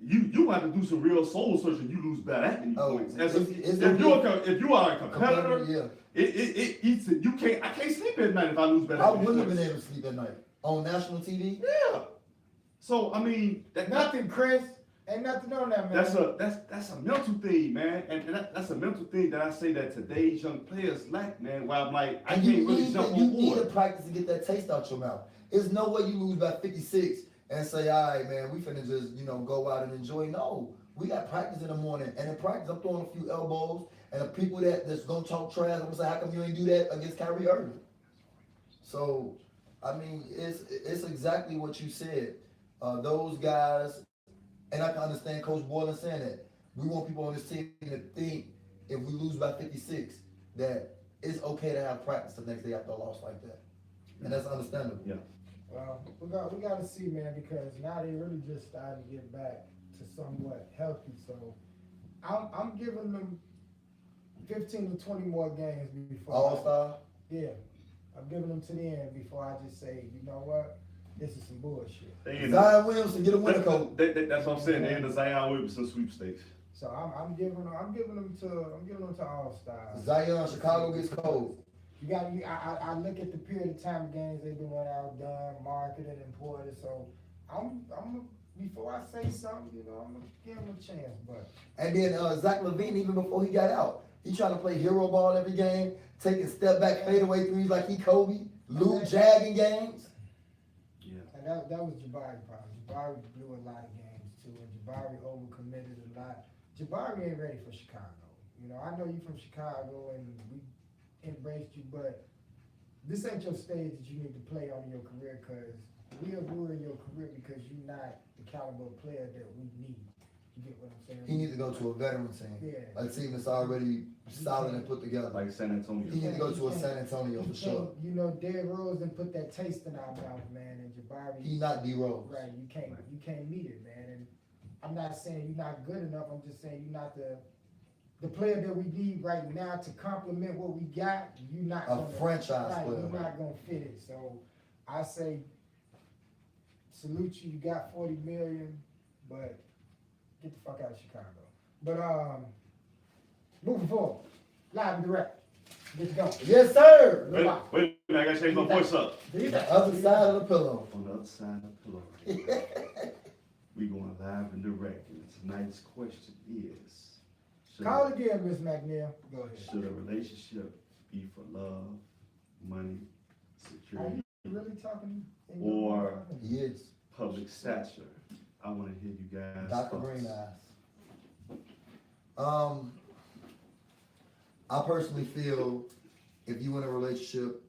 you have to do some real soul searching. You lose by that many Oh, points. it's If you are a competitor, Yeah. it eats it. You can't. I can't sleep at night if I lose by that I many wouldn't have points. been able to sleep at night on national TV. Yeah. So I mean, Nothing, Chris. Ain't nothing on that, man. that's a mental thing, man, and that's a mental thing that I say that today's young players lack, man. Where I'm like, I And can't really jump you on need to board. practice to get that taste out your mouth. There's no way you lose by 56 and say, all right, man, we finna just, go out and enjoy. No, we got practice in the morning. And in practice, I'm throwing a few elbows. And the people that's gonna talk trash, I'm gonna say, how come you ain't do that against Kyrie Irving? So, I mean, it's exactly what you said. Those guys And I can understand Coach Boylan saying that. We want people on this team to think if we lose by 56, that it's okay to have practice the next day after a loss like that. And that's understandable. Yeah. Well, we got to see, man, because now they really just starting to get back to somewhat healthy. So I'm giving them 15 to 20 more games before. All-Star? Yeah, I'm giving them to the end before I just say, you know what, this is some bullshit. Zion Williamson, get a winner coach. That's what I'm saying. They're in the Zion Williamson sweepstakes. So I'm giving them to All-Stars. Zion, Chicago gets cold. I look at the period of time games they've been outdone, marketed, imported. So I'm before I say something, you know, I'm gonna give him a chance. But And then Zach LaVine, even before he got out, he trying to play hero ball every game, taking step back fadeaway threes like he Kobe, Luke jagging games. and that was Jabari's problem. Jabari blew a lot of games too, and Jabari overcommitted a lot. Jabari ain't ready for Chicago. You know, I know you from Chicago and we embraced you, but this ain't your stage that you need to play on in your career, because we are ruining your career because you're not the caliber of player that we need. You get what I'm saying? He needs to go to a veteran team. Yeah. A team that's already solid and put together. Like San Antonio. He needs to go to a San Antonio You for sure. can't- You know, Derrick Rose done put that taste in our mouth, man, and Jabari. He not D-Rose. Right, you can't meet it, man. And I'm not saying you're not good enough. I'm just saying you're not the player that we need right now to complement what we got. You're not A franchise player. You're not gonna fit it. So I say, salute you. You got 40 million, but get the fuck out of Chicago. But moving forward, live and direct. Get to go. Yes, sir. Wait a minute, I gotta change my voice up. The other side of the pillow. On the other side of the pillow. We going live and direct, and tonight's question is: Call again, Miss McNeil. Go ahead. Should a relationship be for love, money, Are security, you really talking? Or- He is. public stature? I want to hear you guys. Dr. thoughts. Green Eyes. I personally feel if you in a relationship,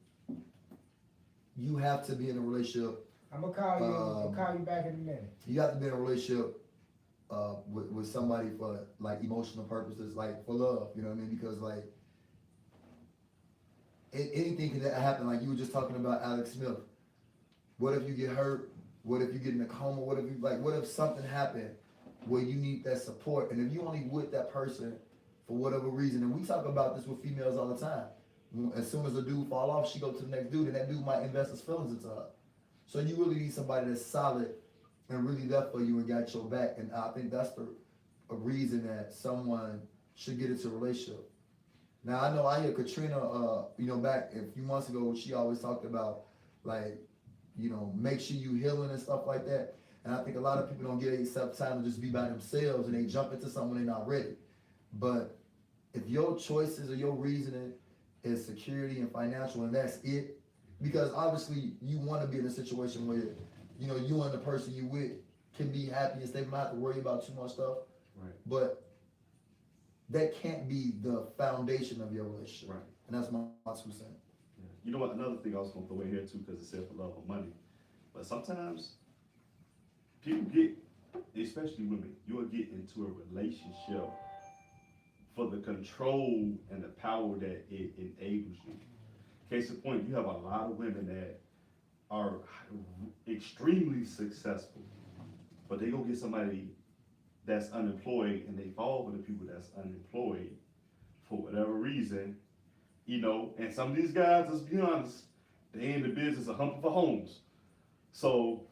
you have to be in a relationship. I'm gonna call you. I'll call you back in a minute. You have to be in a relationship with somebody for like emotional purposes, like for love. You know what I mean? Because like anything can happen. Like you were just talking about Alex Smith. What if you get hurt? What if you get in a coma? What if something happened where you need that support? And if you only with that person for whatever reason, and we talk about this with females all the time. As soon as a dude fall off, she go to the next dude, and that dude might invest his feelings into her. So you really need somebody that's solid and really left for you and got your back. And I think that's a reason that someone should get into a relationship. Now I know I hear Katrina, back a few months ago, she always talked about like, make sure you healing and stuff like that. And I think a lot of people don't get accept time to just be by themselves and they jump into something when they're not ready. But if your choices or your reasoning is security and financial and that's it, because obviously you want to be in a situation where, you and the person you with can be happy and stable, not have to worry about too much stuff. Right. But that can't be the foundation of your relationship. Right. And that's my 2 cents. Yeah. You know what? Another thing I was gonna throw in here too, because it said for love or money. But sometimes people get, especially women, you'll get into a relationship for the control and the power that it enables you. Case in point, you have a lot of women that are extremely successful, but they go get somebody that's unemployed and they fall for the people that's unemployed for whatever reason, and some of these guys, let's be honest, they in the business of humping for homes. So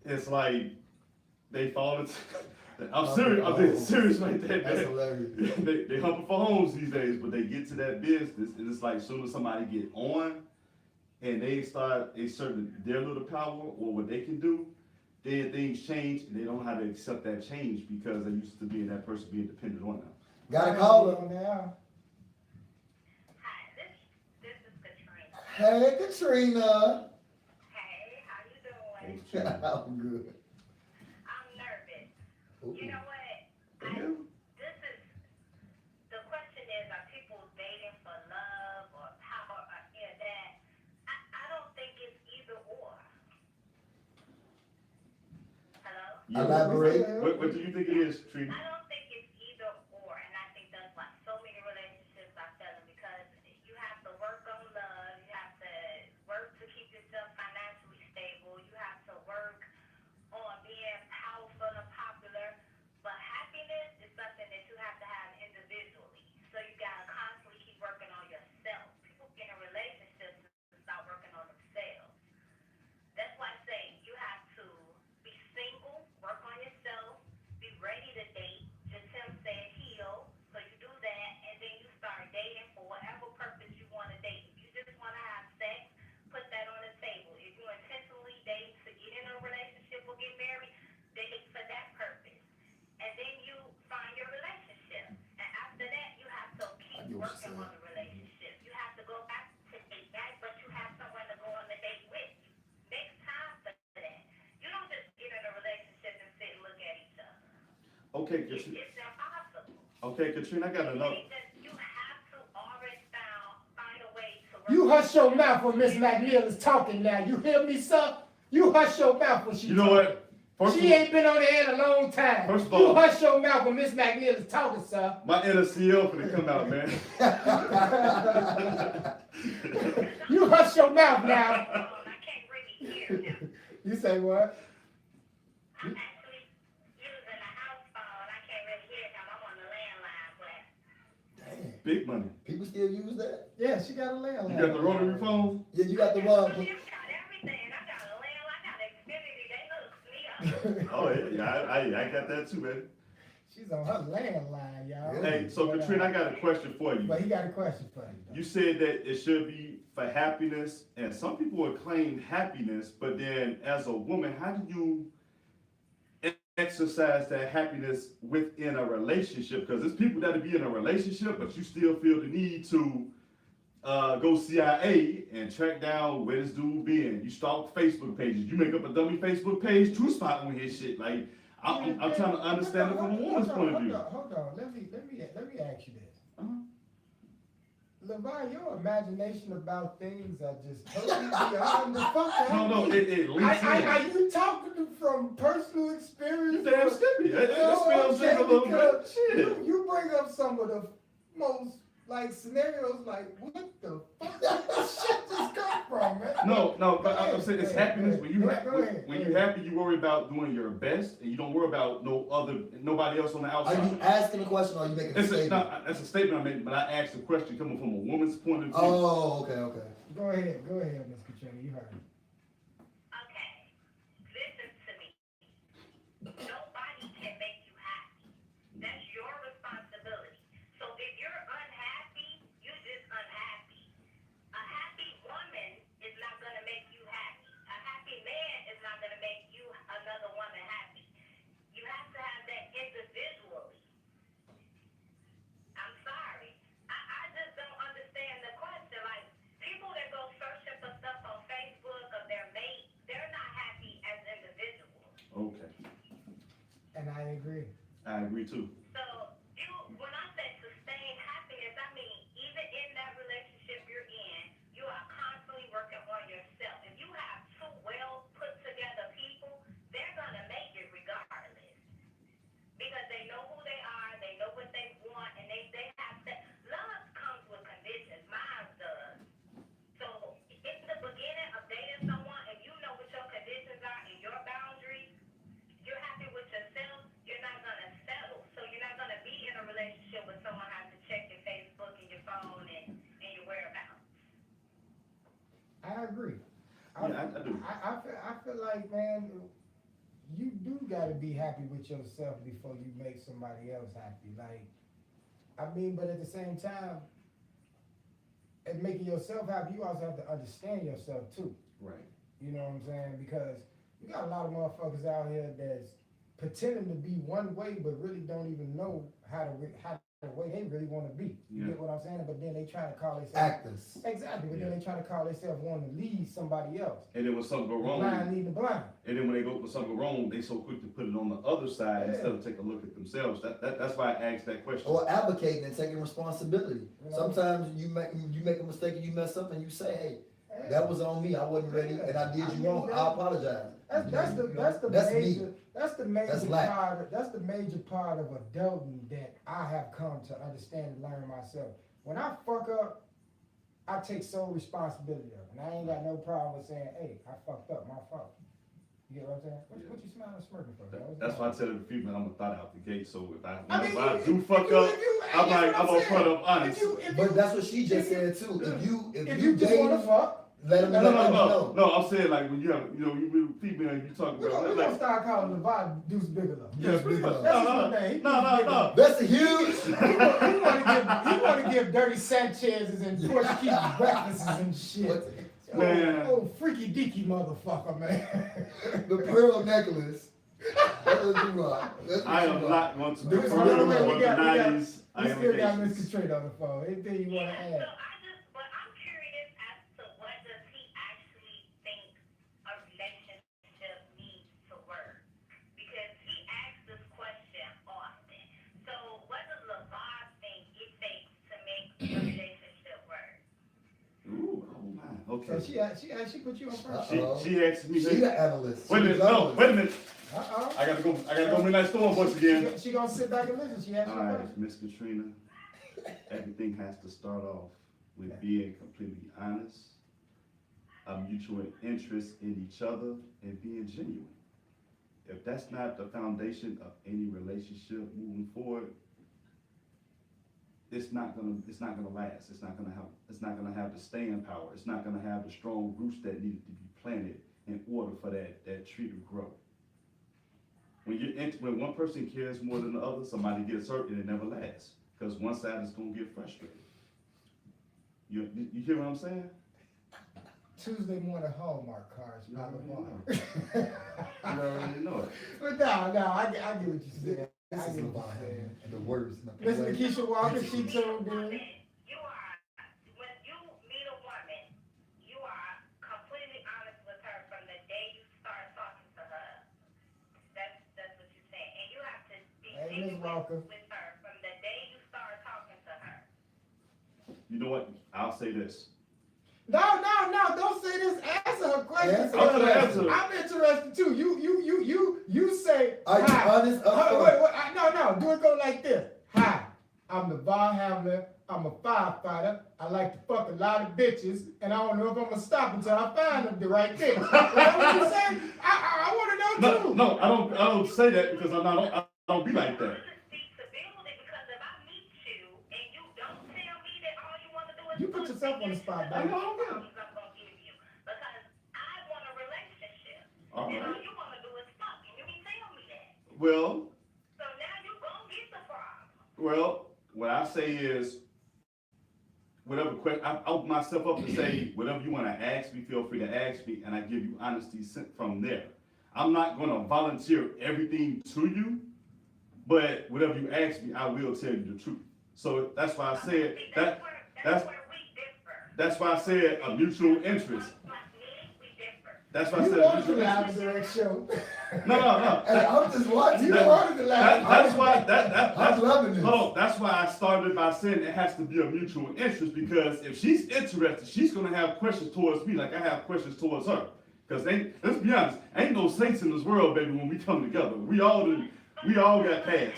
it's like they fall into, I'm serious, I'm being serious like that. That's Man. hilarious. They humping for homes these days, but they get to that business and it's like as soon as somebody get on and they start exerting their little power or what they can do, then things change and they don't know how to accept that change because they used to being that person being dependent on them. Got a caller. Now. Hi, this is Katrina. Hey, Katrina. Hey, how you doing? I'm good. I'm nervous. Ooh. You know what? The question is, are people dating for love or power or that? I don't think it's either or. Hello? Yeah. Elaborate. What do you think it is, Trina? I don't think it's either or, and I think that's why so many relationships are failing because you have to work on love, you have to work to keep yourself financially stable, you have to work on being powerful and popular, but happiness is something that you have to have individually. So you gotta constantly keep working on yourself. People get in relationships and start working on themselves. That's why I say you have to be single, work on yourself, be ready to date. Just Tim said heal. So you do that and then you start dating for whatever purpose you want to date. If you just want to have sex, put that on the table. If you intentionally date to get in a relationship or get married, date for that purpose. And then you find your relationship. And after that, you have to keep working on the relationship. You have to go back to date, right? But you have someone to go on the date with. Make time for that. You don't just get in a relationship and sit and look at each other. Okay, It's Katrina. impossible. Okay, Katrina, I got another. You have to always find a way to work. You hush your mouth when Miss McNeil is talking now. You hear me, sir? You hush your mouth when she You know talking. what? First She of all, ain't been on the air in a long time. First of You all- hush your mouth when Miss McNeil is talking, sir. my inner CL finna come out, man. You hush your mouth now. I can't really hear him. You say what? I'm actually using a house phone. I can't really hear him. I'm on the landline, but Damn. Big money. People still use that? Yeah, she got a landline. You got the rotary phone? Yeah, you got the one. I got everything. I got a landline. I got Xfinity. They hook me up. Oh yeah, I got that too, man. She's on her landline, y'all. Hey, so But, Katrina, I got a question for you. But he got a question for you. though. You said that it should be for happiness, and some people will claim happiness, but then as a woman, how do you exercise that happiness within a relationship? Because there's people that be in a relationship, but you still feel the need to go CIA and track down where this dude been. You stalk Facebook pages. You make up a dummy Facebook page to spot on his shit. Like I'm trying to understand it from a woman's point of view. Hold on. Let me ask you this. Uh-huh. LeVar, your imagination about things are just totally beyond the fuck. No, it links Are in. you talking from personal experience? You damn stupid. That Oh, spells okay, in a little bit. because Shit. You bring up some of the most like scenarios like what the fuck did this shit just come from, man? No, but I'm saying it's Go ahead, happiness go when you ahead, go ahead, when go you ahead. happy, you worry about doing your best, and you don't worry about nobody else on the Are outside. you asking a question or are you making a statement? That's a statement I made, but I asked the question coming from a woman's point of view. Oh, okay. Go ahead, Miss Katrina, you heard it. Okay, listen to me. Nobody can make you happy. That's your responsibility. So if you're unhappy, you're just unhappy. A happy woman is not going to make you happy. A happy man is not going to make you another woman happy. You have to have that individually. I'm sorry. I just don't understand the question. Like, people that go searching for stuff on Facebook of their mate, they're not happy as individuals. Okay, And I agree. I agree too. So, when I say sustain happiness, I mean, even in that relationship you're in, you are constantly working on yourself. If you have two well put together people, they're going to make it regardless. Because they know who they are, they know what they want, and they have that. Love comes with conditions. Mine does. So, in the beginning of dating someone, if you know what your conditions are and your boundaries, you're happy with yourself, you're not going to settle. So, you're not going to be in a relationship with someone who has to check your Facebook and your phone and your whereabouts. I agree. Yeah, I do. I feel like, man, you do gotta be happy with yourself before you make somebody else happy. Like, I mean, but at the same time, and making yourself happy, you also have to understand yourself too. Right. You know what I'm saying? Because you got a lot of motherfuckers out here that's pretending to be one way, but really don't even know how the way they really want to be. You Yeah. get what I'm saying? But then they try to call themselves Actors. exactly. But then they try to call themselves wanting to lead somebody else. And then when something go The wrong, blind leading the blind. and then when something go wrong, they so quick to put it on the other side Yeah. instead of taking a look at themselves. That's why I asked that question. Or advocating and taking responsibility. You know? Sometimes you make a mistake and you mess up and you say, hey, That was on me. I wasn't ready, and I did you wrong. I apologize. That's the That's me. major that's the major That's lack. part that's the major part of adulting that I have come to understand and learn myself. When I fuck up, I take sole responsibility of it. And I ain't got no problem with saying, hey, I fucked up, my fault. You get what I'm saying? What you smiling and smirking for? That's why I tell the people I'm a thought out the gate. So if I mean, do fuck up, I'm like I'm upfront of honest. But that's what she just said too. If you just want to dating, fuck, let them know. No, I'm saying like when you have, you female, you talk we're about gonna like, start calling the vibe Deuce Bigelow. yes, No. That's a huge. He want to give Dirty Sanchez's and Portuguese breakfasts and shit. Man. Oh, freaky deaky motherfucker, man. The pearl necklace. That's what you want. I am not going to Wait, defer wait, to wait, the 90s. We still got Miss Katrina on the phone. Anything you want to add? But I'm curious as to what does he actually think a relationship needs to work? Because he asks this question often. So what does LeVar think it takes to make a relationship work? Ooh, oh my. Okay. So she put you on first. She asked me. She the analyst. Wait a minute. No, wait a minute. Uh-oh. I gotta go midnight storm once again. She gonna sit back and listen. She asked All you a right, question. Miss Katrina. Everything has to start off with being completely honest, a mutual interest in each other, and being genuine. If that's not the foundation of any relationship moving forward, it's not gonna last. It's not gonna have the staying power. It's not gonna have the strong roots that needed to be planted in order for that tree to grow. When one person cares more than the other, somebody gets hurt and it never lasts. Because one side is gonna get frustrated. You hear what I'm saying? Tuesday morning Hallmark cards. You Not already LeVar. You already know it. But no, I get what you said. This I is get what LeVar you said. and the words. Not the Miss way. Lakeisha Walker, she told me. You are, when you meet a woman, you are completely honest with her from the day you start talking to her. That's what you're saying. And you have to be Hey, Miss genuine Walker. with her from the day you start talking to her. You know what? I'll say this. No, don't say this. Answer her question. Answer her question. I'm interested too. You say. Are you hi. honest? Wait, no. Do it go like this. Hi, I'm LeVar Hamlin. I'm a firefighter. I like to fuck a lot of bitches, and I don't know if I'm gonna stop until I find the right bitch. That's what you say? I want to know too. No, I don't say that because I don't be like that. You put yourself on the spot, baby. I'm gonna give you because I want a relationship. All And all right. you want to do is fuck, and you can tell me that. Well, So now you gonna get the problem. well, what I say is, whatever question, I open myself up to say, whatever you want to ask me, feel free to ask me, and I give you honesty from there. I'm not going to volunteer everything to you, but whatever you ask me, I will tell you the truth. So that's why I said See, that. that's where we differ. That's why I said a mutual interest. Like me, we differ. That's why I You said a wanted the mutual Live interest. Direct show. No. Hey, I'm just watching. You that. wanted the Live That's why I'm that's loving this. hold on, that's why I started by saying it has to be a mutual interest, because if she's interested, she's gonna have questions towards me like I have questions towards her. Because let's be honest, ain't no saints in this world, baby, when we come together. We all got past.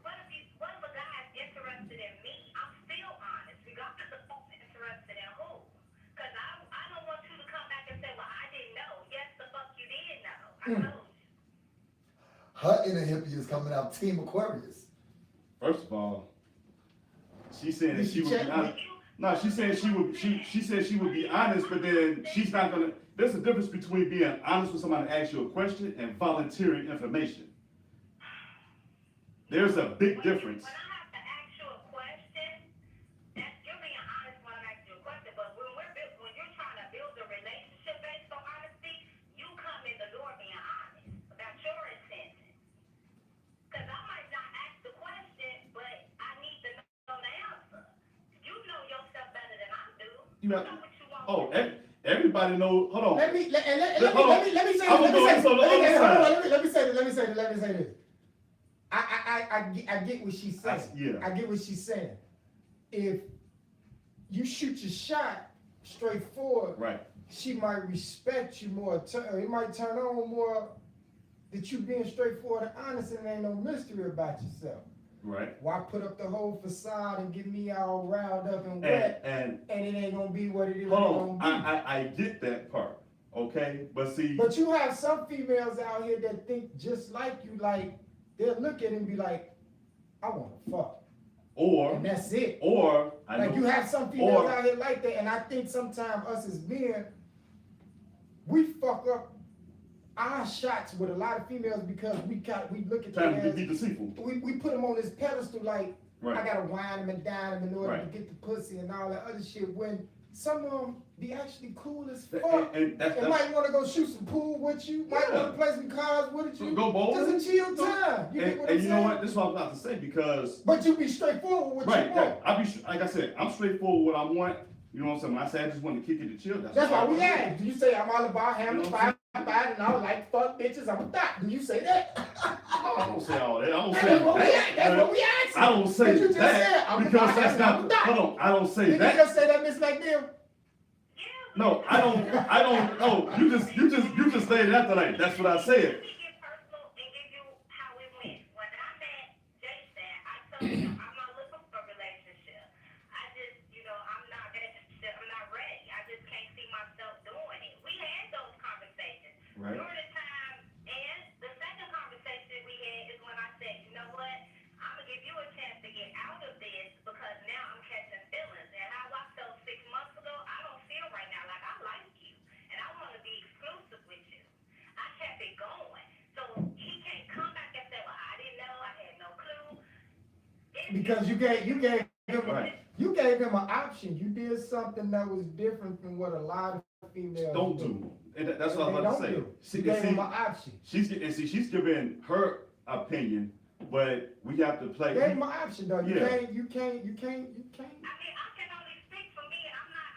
What if a guy is interested in me? I'm still honest, regardless of who's interested in who. Because I don't want you to come back and say, well, I didn't know. Yes, the fuck you did know. I told you. Her inner hippie is coming out. Team Aquarius. First of all, she said that she would be honest. No, she said she said she would be honest, but then she's not gonna. There's a difference between being honest with somebody to ask you a question and volunteering information. There's a big difference. When I have to ask you a question, you're being honest when I'm asking you a question. But when you're trying to build a relationship based on honesty, you come in the door being honest about your intentions. Because I might not ask the question, but I need to know the answer. You know yourself better than I do. You know what you want. Oh, everybody knows. Hold on. Let me say this. Let me say this. I get what she's saying. Yeah. I get what she's saying. If you shoot your shot straightforward, Right. she might respect you more. It might turn on more that you being straightforward and honest and ain't no mystery about yourself. Right. Why put up the whole facade and get me all riled up and wet, And and it ain't gonna be what it is hold gonna on, be. I get that part. Okay, but see, But you have some females out here that think just like you, like they'll look at it and be like, I wanna fuck. or And that's it. I Like know, you have some females or- out here like that, and I think sometimes us as men, we fuck up our shots with a lot of females because we look at trying to them be as, deceitful. we put them on this pedestal like Right. I gotta wine them and dine them in order Right. to get the pussy and all that other shit. When some of them be actually cool as And, fuck. and that's, And might want to go shoot some pool with you. Might Yeah. want to play some cards with you. Go bowling. Just a chill time. You get what I'm and you know saying? what? This is what I'm about to say because But you be straightforward with right, what you want. I be like I said, I'm straightforward what I want. You know what I'm saying? When I say I just want to kick it to chill, That's why what we I want. asked. You say I'm all about having You know five, and I like fuck bitches. I'm a thot. And you say that. I don't say all that. I don't say That's what we that. asked. That's what we asked. I don't say But you just that said, I'm because about that's having not. a Hold on, I don't say Did you that. just say that, Miss McNeil? No, I don't. No, you just laid it out tonight. That's what I said. Let me get personal and give you how it went. When I met Jason, I told him I'm not looking for a relationship. I just, I'm not ready. I just can't see myself doing it. We had those conversations. Right. During the time, and the second conversation we had is when I said, you know what, I'm going to give you a chance to get out of this because now I'm catching feelings. And how I felt 6 months ago, I don't feel right now. Like, I like you, and I want to be exclusive with you. I kept it going. So he can't come back and say, well, I didn't know, I had no clue. Because you gave him Right. you gave him an option. You did something that was different from what a lot of females Don't do. And that's what I was They about to don't say. do. See, You gave see, him an option. she's giving her opinion, but we have to play. You gave him an option though. You Yeah. can't. I mean, I can only speak for me. I'm not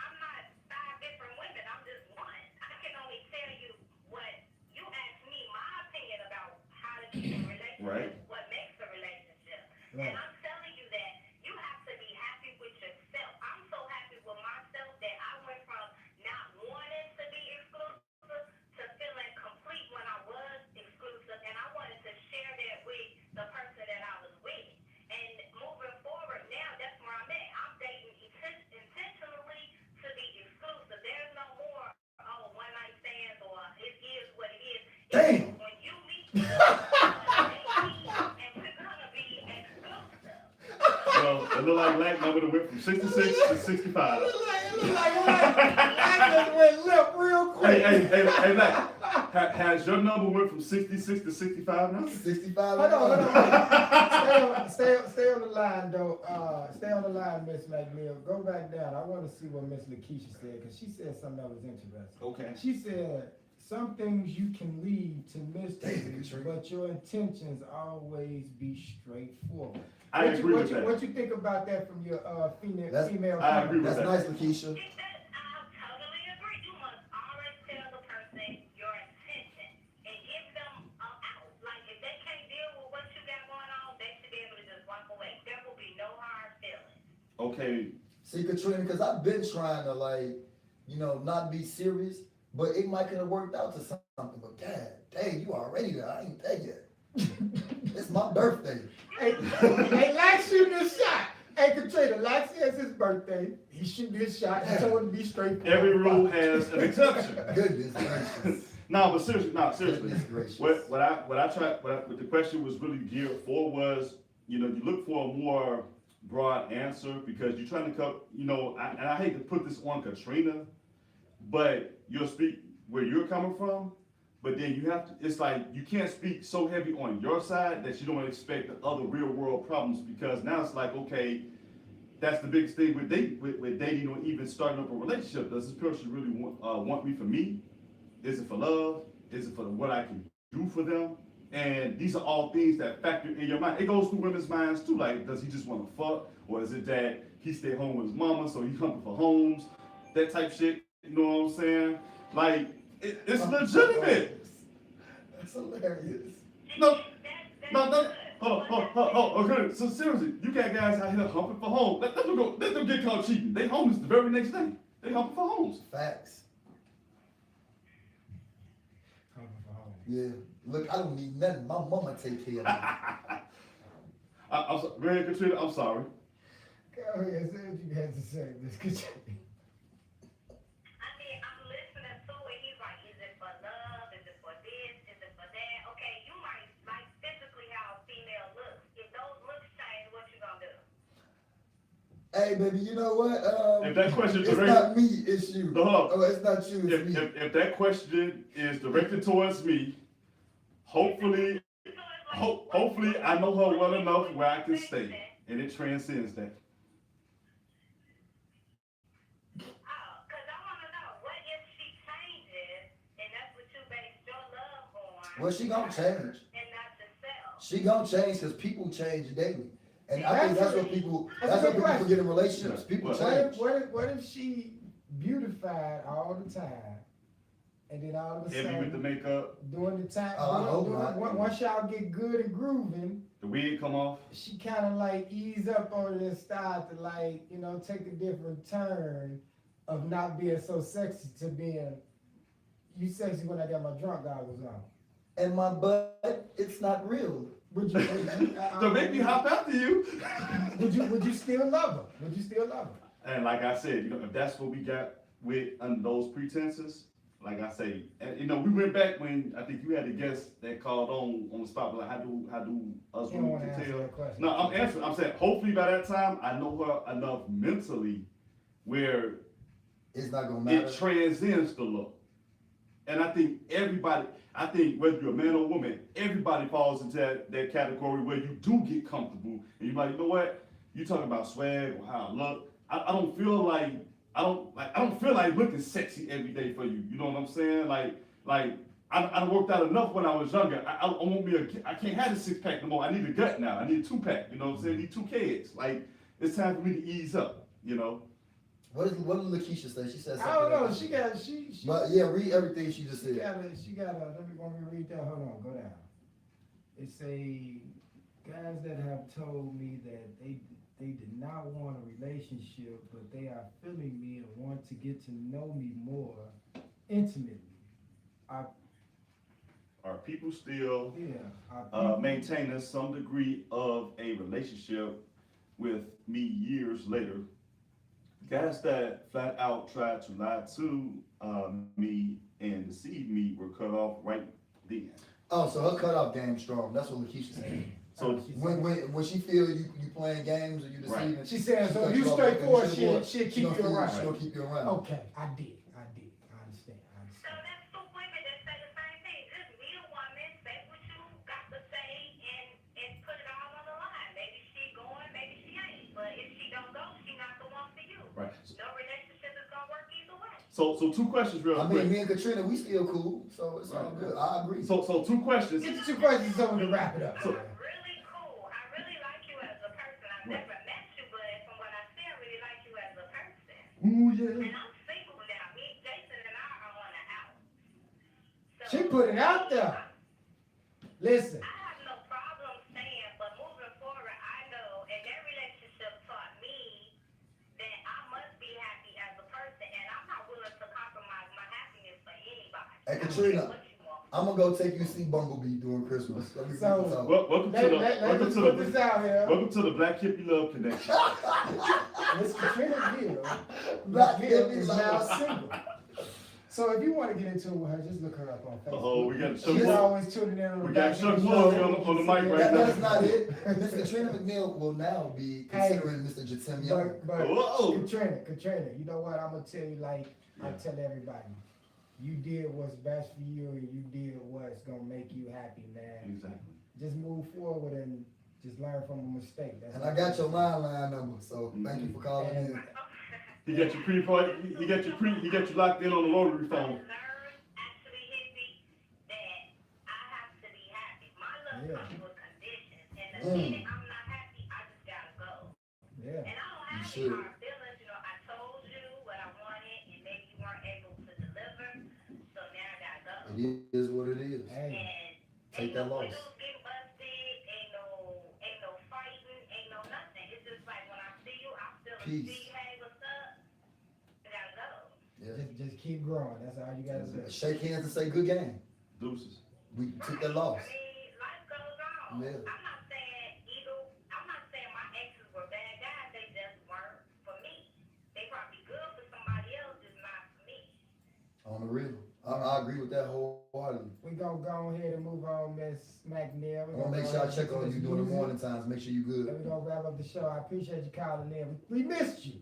5 different women. I'm just one. I can only tell you what you asked me, my opinion about how to keep a relationship, Right. what makes a relationship. Right. And I'm telling you that you have to be happy with yourself. I'm so happy with myself that I went from not wanting to be exclusive to feeling complete when I was exclusive, and I wanted to share that with the person that I was with. And moving forward now, that's where I'm at. I'm dating intentionally to be exclusive. There's no more, one night stands or it is what it is. Damn. When you meet me, and we're gonna be exclusive. Well, it looked like Black number that went from 66 to 65. It look like I just went left real quick. Hey, Black. Has your number went from 66 to 65 now? 65. Hold on. Stay on the line though. Stay on the line, Miss McNeil. Go back down. I want to see what Miss Lakeisha said because she said something that was interesting. Okay. She said some things you can lead to mystery, Damn, Katrina. but your intentions always be straightforward. I agree with that. What you think about that from your female? That's- female I agree with That's that. nice, Lakeisha. I totally agree. You must always tell the person your intention and give them an out. Like, if they can't deal with what you got going on, they should be able to just walk away. There will be no hard feelings. Okay. See, Katrina, because I've been trying to not be serious, but it might could have worked out to something. But God, dang, you already there. I ain't there yet. It's my birthday. Hey, Lax shooting a shot. Hey, Katrina, Lax says his birthday. He shoot this shot. He told him to be straightforward. Every rule has an exception. Goodness gracious. No, but seriously, Goodness gracious. What the question was really geared for was, you look for a more broad answer because you're trying to cut, and I hate to put this on Katrina, but you'll speak where you're coming from, but then you have to, it's like, you can't speak so heavy on your side that you don't expect the other real world problems because now it's like, okay, that's the biggest thing with dating or even starting up a relationship. Does this person really want me for me? Is it for love? Is it for what I can do for them? And these are all things that factor in your mind. It goes through women's minds too. Like, does he just want to fuck? Or is it that he stay home with his mama, so he's hunting for homes? That type shit. You know what I'm saying? Like, it's legitimate. That's hilarious. No, That's no, good. Okay, so seriously, you got guys out here humping for homes. Let them go. Let them get caught cheating. They homeless the very next day. They humping for homes. Facts. Yeah. Yeah. Look, I don't need nothing. My mama take care of me. I'm sorry, Greg Katrina. I'm sorry. Go ahead, say what you had to say, Miss Katrina. I mean, I'm listening to it. He's like, is it for love? Is it for this? Is it for that? Okay, you might like physically how a female looks. If those looks change, what you gonna do? Hey, baby, you know what? If that question it's directed- not me, it's you. No, hold on. Oh, it's not you, it's me. If that question is directed towards me, hopefully I know her well enough where I can stay, and it transcends that. Because I want to know, what if she changes, and that's what you base your love on? Well, she gonna change. And not yourself. She gonna change because people change daily. And I think That's that's a- what people, that's a that's what good people question. forget in relationships. People What? change. What if she beautified all the time, and then all of a Heavy with the sudden, makeup, during the time, Oh, I hope not. once y'all get good and grooving, the wig come off. she kind of like ease up on it and start to like, you know, take a different turn of not being so sexy to being, you sexy when I got my drunk goggles on. And my butt, it's not real. Would you, To make me hop after you. would you still love her? Would you still love her? And like I said, you know, if that's what we got with under those pretenses, like I say, and you know, we went back when I think you had a guest that called on the spot, but like, how do us You don't women wanna can answer tell? that question. No, I'm answering. I'm saying hopefully by that time I know her enough mentally where It's not gonna matter. it transcends the look. And I think whether you're a man or a woman, everybody falls into that category where you do get comfortable and you're like, you know what? You talking about swag or how I look. I don't feel like looking sexy every day for you. You know what I'm saying? I worked out enough when I was younger. I can't have a 6-pack no more. I need a gut now. I need a 2-pack. You know what I'm saying? I need 2 kids. Like, it's time for me to ease up, you know? What did Lakeisha say? She said something. I don't know. like- She But yeah, read everything she just said. she got a, let me read that. Hold on, go down. It say, guys that have told me that they did not want a relationship, but they are feeling me and want to get to know me more intimately. Are people still Yeah. maintaining some degree of a relationship with me years later? Guys that flat out tried to lie to me and deceive me were cut off right then. Oh, so her cutoff game strong. That's what Lakeisha said. So When she feel you playing games or you deceiving, Right. She said, so cut you off straightforward, like that. she'll She keep you gonna around. She'll keep you around. Okay, I did. I understand. So that's two women that say the same thing. Just be a woman, say what you got to say, and put it all on the line. Maybe she going, maybe she ain't. But if she don't go, she not the one for you. right. No relationship is gonna work either way. So 2 questions real I quick. mean, me and Katrina, we still cool, so it's all good. I agree. So 2 questions. Get the 2 questions over to wrap it up. So- Really cool. I really like you as a person. I've never met you, but from what I see, I really like you as a person. Ooh, And yeah. I'm single now. Me, Jason, and I are on the out. So, She put it out there. Listen, I have no problem saying, but moving forward, I know, and that relationship taught me that I must be happy as a person, and I'm not willing to compromise my happiness for anybody. Hey, I don't Katrina, care what you want. I'm gonna go take you to see Bumblebee during Christmas. Let me So- get this out. Welcome to let's put this out here. welcome to the Blaq Hippie Love Connection. Miss Katrina Gill, Blaq Gill Hippie is Love. now single. So if you want to get into it with her, just look her up on Facebook. Oh, we got She's Chuck. always tuning in on the We got back Chuck end. Lorre on the mic right now. That's not it. Miss Katrina McNeil will now be considering Mr. Jatim Young. But Whoa. Katrina, you know what? I'm gonna tell you like I tell everybody. You did what's best for you, and you did what's gonna make you happy, man. Exactly. Just move forward and just learn from a mistake. That's And I got your line number, so thank you for calling in. He got you he got you locked in on the rotary phone. Nerves actually hit me that I have to be happy. My love comes with conditions, and the minute I'm not happy, I just gotta go. Yeah. And I don't have You any should. hard feelings. You know, I told you what I wanted, and maybe you weren't able to deliver, so now I gotta go. It is what it is. Hey, And Take ain't that no loss. windows getting busted, ain't no Peace. See, hey, what's up? I gotta go. Yeah. Just keep growing. That's all you gotta do. Shake hands and say good game. Deuces. We took that loss. I mean, life goes on. Yeah. I'm not saying I'm not saying my exes were bad guys. They just weren't for me. They probably good for somebody else, just not for me. On the real. I agree with that wholeheartedly. We gonna go ahead and move on, Miss McNeil. I want to make sure I check on you during the morning times. Make sure you good. Then we gonna wrap up the show. I appreciate you calling in. We missed you.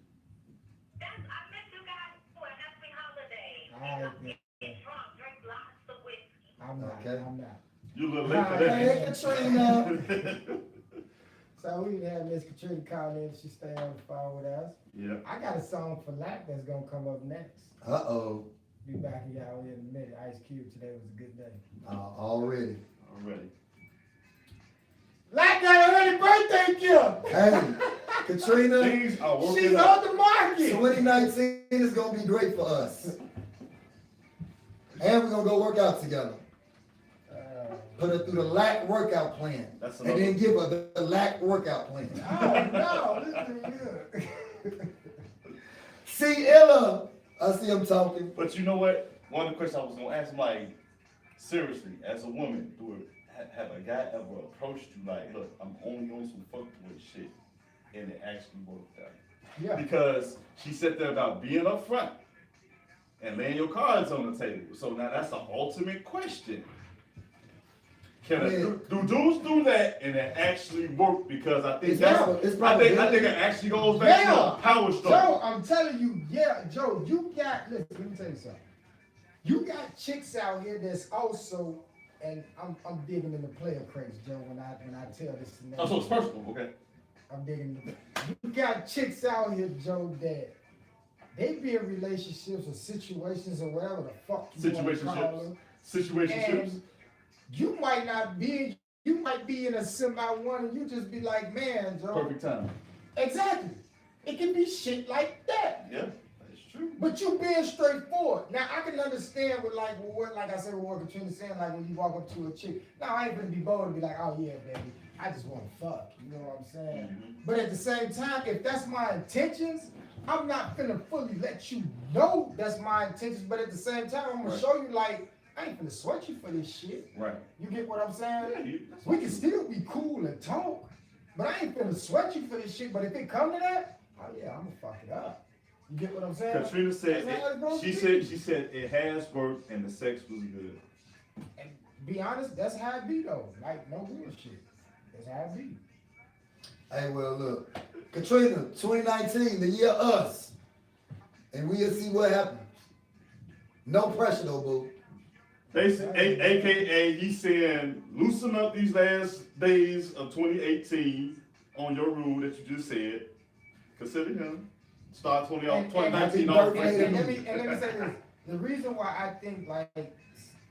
I miss you guys for a happy holiday. All right, Get drunk, drink lots of whiskey. I'm not. Okay. I'm not. You a little late for Hey, that. Katrina. So we had Miss Katrina call in. She stayed on the phone with us. Yeah. I got a song for Blaq that's gonna come up next. Uh-oh. Be back in y'all in a minute. Ice Cube, today was a good day. Already. Already. Blaq got a early birthday gift. Hey, Katrina, Things are working She's out. on the market. 2019 is going to be great for us. And we're going to go work out together. Put her through the Blaq workout plan. That's And another. then give her the Blaq workout plan. Oh no, this is good. See, Ella, I see him talking. But you know what? One of the questions I was gonna ask him, like, seriously, as a woman, have a guy ever approached you like, look, I'm only on some fuckboy shit, and it actually worked out? Yeah. Because she said there about being upfront and laying your cards on the table. So now that's the ultimate question. Can do dudes do that and it actually work? Because I think It's that's probably I think it actually goes back to Yeah. a power Joe, struggle. I'm telling you, yeah, Joe, you got, listen, let me tell you something. You got chicks out here that's also, and I'm digging in the player crates, Joe, when I tell this to Oh, so it's personal, okay? I'm digging in the, you got chicks out here, Joe, that they be in relationships or situations or whatever the fuck you want to call Situationships. them. Situationships. And you might not be, you might be in a semi-one and you just be like, man, Joe. Perfect time. Exactly. It can be shit like that. Yeah, that's true. But you being straightforward. Now I can understand with like what, like I said, what Katrina's saying, like when you walk up to a chick. Now I ain't gonna be bold and be like, oh yeah, baby, I just want to fuck. You know what I'm saying? Mhm. But at the same time, if that's my intentions, I'm not finna fully let you know that's my intentions. But at the same time, I'm gonna Right. show you like I ain't finna sweat you for this shit. Right. You get what I'm saying? Yeah, We can still be cool and talk, but I ain't finna sweat you for this shit. But if it come to that, oh yeah, I'm gonna fuck it up. You get what I'm saying? Katrina said, That's how it's supposed she to be. said it has worked and the sex was good. And be honest, that's how it be though. Like no bullshit. That's how it be. Hey, well, look. Katrina, 2019, the year us. And we'll see what happens. No pressure though, boo. AKA, he's saying, loosen up these last days of 2018 on your rule that you just said. Consider him. Start 2019 happy off. birthday And let me say this. The reason why I think like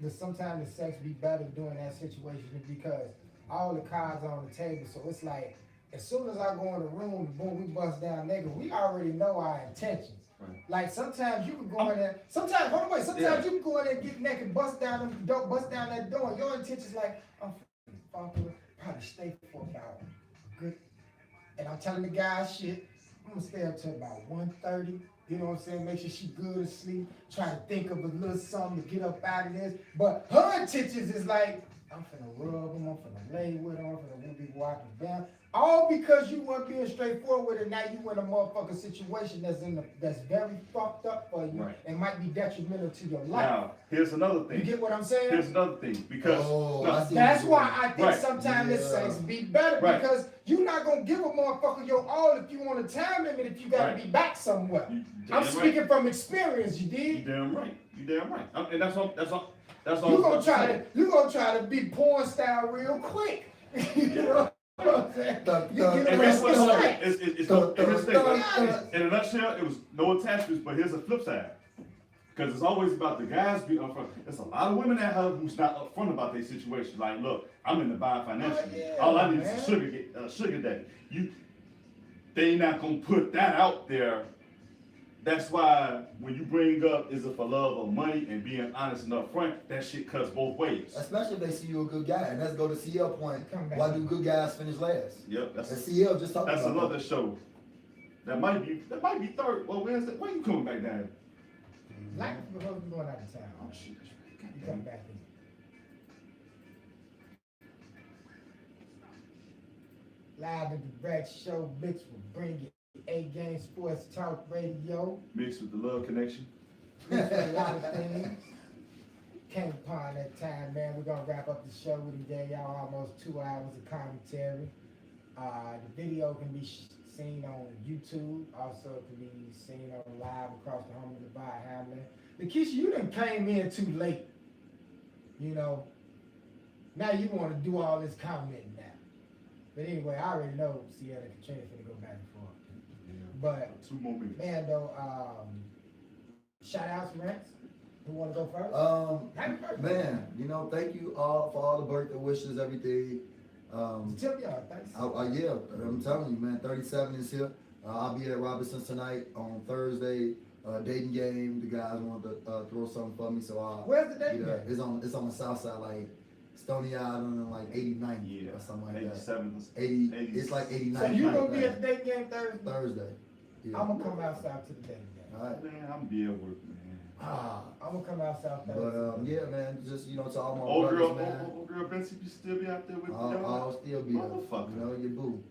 sometimes the sex be better during that situation is because all the cards are on the table. So it's like as soon as I go in the room, boom, we bust down nigga, we already know our intentions. Right. Like sometimes you can go in there, sometimes hold on wait, sometimes you can go in there and get naked, bust down that door, and your intentions like, I'm fucking probably stay for about good, and I'm telling the guy shit, I'm gonna stay up till about 1:30. You know what I'm saying? Make sure she good asleep. Try to think of a little something to get up out of this. But her intentions is like, I'm finna rub him, I'm finna lay with him, I'm finna be walking down. All because you weren't being straightforward with it. Now you in a motherfucking situation that's very fucked up for you Right. and might be detrimental to your life. Now, here's another You thing. get what I'm saying? Here's another thing. Because Oh, no, I see That's what why you're I think Right. sometimes this Yeah. sex be better Right. because you're not gonna give a motherfucker your all if you want a time limit if you gotta Right. be back somewhere. you I'm damn speaking right. from experience, you You did. damn right. You damn right. And that's all. You gonna try to be porn style real quick. You know what I'm saying? You get And away guess what? with Hold on. sex. It's no, and here's the thing, honest. in a nutshell, it was no attachments, but here's the flip side. Because it's always about the guys being upfront. There's a lot of women out here who's not upfront about their situation. Like, look, I'm in the buy financially. Oh, yeah, All I need man. is a sugar daddy. They not gonna put that out there. That's why when you bring up is it for love or money and being honest and upfront, that shit cuts both ways. Especially if they see you a good guy. And let's go to CL point. Come back. Why do good guys finish last? Yep, And CL just talked that's about another that. show. That might be third. Well, Wednesday. When you coming back down? Like before we going out of town. Oh shit. You come back in. Live and direct show mixed with Bring It. A-Game Sports Talk Radio. Mixed with the love connection. Mixed with a lot of things. Came upon that time, man. We're gonna wrap up the show. We done gave y'all almost 2 hours of commentary. The video can be seen on YouTube. Also, it can be seen on live across the home of the Bar Hamlin. Lakeisha, you done came in too late. You know. Now you want to do all this commenting now. But anyway, I already know Sierra and Katrina finna go back and forth. Yeah. But 2 more minutes. man, though, shout outs, Rance. Who want to go first? Happy birthday. Man, you know, thank you all for all the birthday wishes, everything. Tell y'all, thanks. Yeah, I'm telling you, man, 37 is here. I'll be at Robinson's tonight on Thursday. Dayton game. The guys want to throw something for me, so Where's the Dayton game? It's on the south side, like Stony Island, and like 89 or something like that. 87. 80. It's like 89. So you gonna be at the Dayton game Thursday? Thursday. Yeah. I'm gonna come outside to the Dayton game. All right. Man, I'm be at work, man. I'm gonna come outside Thursday. But yeah, man, just to all my Old brothers, girl, man. old girl Betsy, you still be out there with I'll y'all? still be there. Motherfucker. You know, your boo.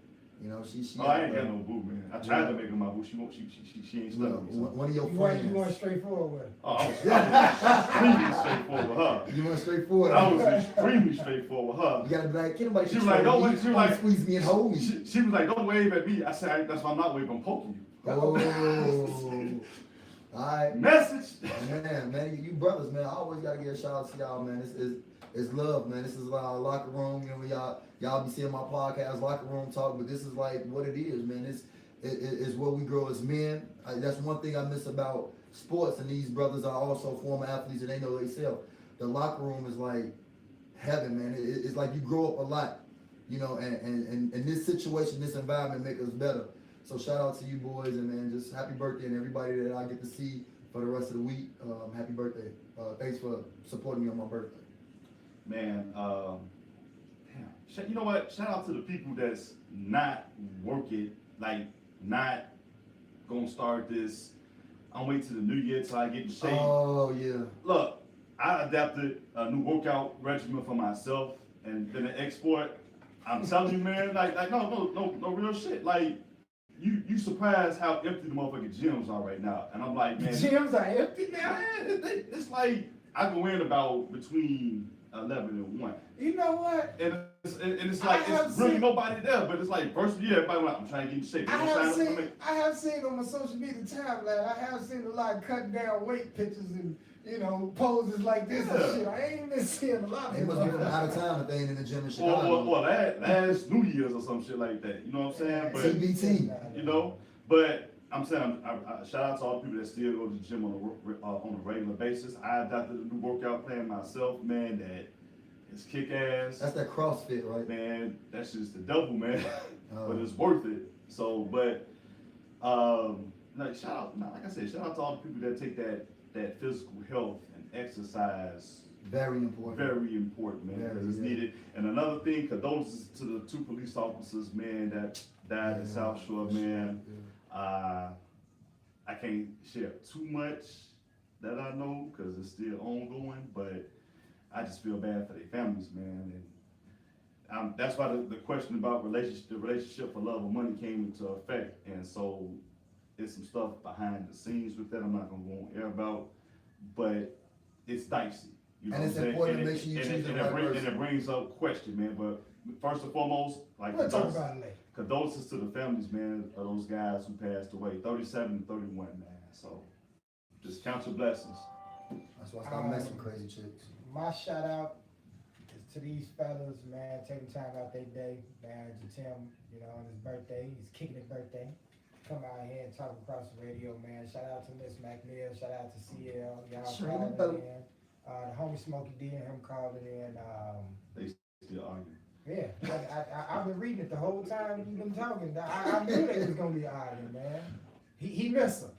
You know, she. Oh, I ain't got no boo, man. I tried to make her my boo. She ain't You know, stuck. So. one of your You friends. want straightforward with her. Oh, I was extremely straightforward with her. You went straightforward. I was extremely straightfortard with her. You gotta be like, can't nobody She was like, don't wait, you she was like- squeeze me and hold me. She was like, don't wave at me. I said, that's why I'm not waving, I'm poking you. Oh. All right. Message. Man, you brothers, man. I always gotta give a shout out to y'all, man. It's love, man. This is our locker room. You know, y'all be seeing my podcast, locker room talk, but this is like what it is, man. It's where we grow as men. That's one thing I miss about sports, and these brothers are also former athletes, and they know themselves. The locker room is like heaven, man. It's like you grow up a lot, you know, and this situation, this environment make us better. So shout out to you boys, and man, just happy birthday, and everybody that I get to see for the rest of the week. Happy birthday. Thanks for supporting me on my birthday. Man, damn. You know what? Shout out to the people that's not working, like not gonna start this. I'm waiting till the new year till I get in shape. Oh yeah. Look, I adapted a new workout regimen for myself, and then the export. I'm telling you, man, like no real shit. Like you surprised how empty the motherfucking gyms are right now, and I'm like, man, Gyms are empty now. man, it's like I go in about between 11 and 1. You know what? And it's like it's really nobody there, but it's like first year everybody like I'm trying to get in shape. I have seen on my social media timeline. I have seen a lot of cut down weight pictures and poses like this and shit. I ain't even seeing a lot of They them. must be from out of town if they ain't in the gym in Chicago. Or last New Year's or some shit like that. You know what I'm saying? But TBT. you know, but I'm saying I shout out to all the people that still go to the gym on a regular basis. I adopted a new workout plan myself, man. That is kick ass. That's that CrossFit, right? Man, that's just the devil, man. Oh. But it's worth it. So, but shout out, like I said, shout out to all the people that take that physical health and exercise. Very important. Very important, man, because it's needed. And another thing, condolences to the 2 police officers, man, that died in South Shore, man. Yeah. I can't share too much that I know because it's still ongoing, but I just feel bad for their families, man. And that's why the question about the relationship for love or money came into effect. And so there's some stuff behind the scenes with that I'm not gonna go on air about, but it's dicey. You know And it's what I'm important saying? to make sure you choose the and right person. it brings up question, man. But first and foremost, like We'll talk about it later. condolences to the families, man, of those guys who passed away, 37 and 31, man. So just count your blessings. That's why I started messing with crazy chicks. My shout out is to these fellas, man, taking time out their day, man, to Tim, on his birthday, he's kicking his birthday. Come out here and talk across the radio, man. Shout out to Miss McNeil, shout out to CL, y'all Sure, calling brother. in. The homie Smokey D and him calling in. They still arguing. Yeah, I've been reading it the whole time you've been talking. I knew they was gonna be arguing, man. He missed her.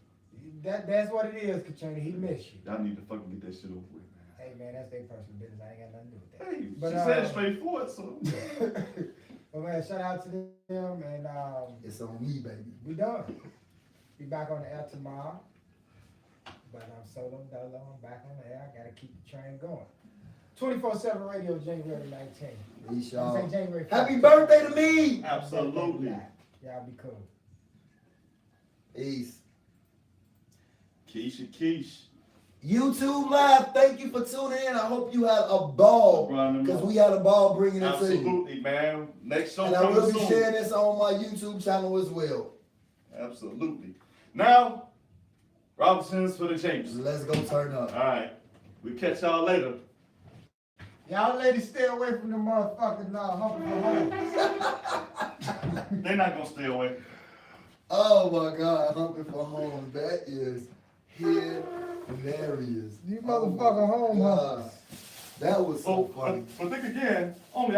That's what it is, Katrina. He missed you. Y'all need to fucking get that shit over with, man. Hey, man, that's their personal business. I ain't got nothing to do with that. Hey, But, she said it straightforward, so. But man, shout out to them, and It's on me, baby. we done. Be back on the air tomorrow. But I'm solo dolo. I'm back on the air. I gotta keep the train going. 24/7 radio, January 19th. Peace, I y'all. say January 1st. Happy birthday to me. Absolutely. Y'all be cool. Peace. Keisha. YouTube Live, thank you for tuning in. I hope you had a ball because we had a ball bringing it to you. Absolutely, man. Next show And I will coming be soon. sharing this on my YouTube channel as well. Absolutely. Now, Robinsons for the James. Let's go turn up. All right. We catch y'all later. Y'all ladies stay away from the motherfucking humping for home. They're not gonna stay away. Oh my God, humping for home. That is hilarious. You Oh motherfucking my home God. humpers. That was so So, funny. but think again. Only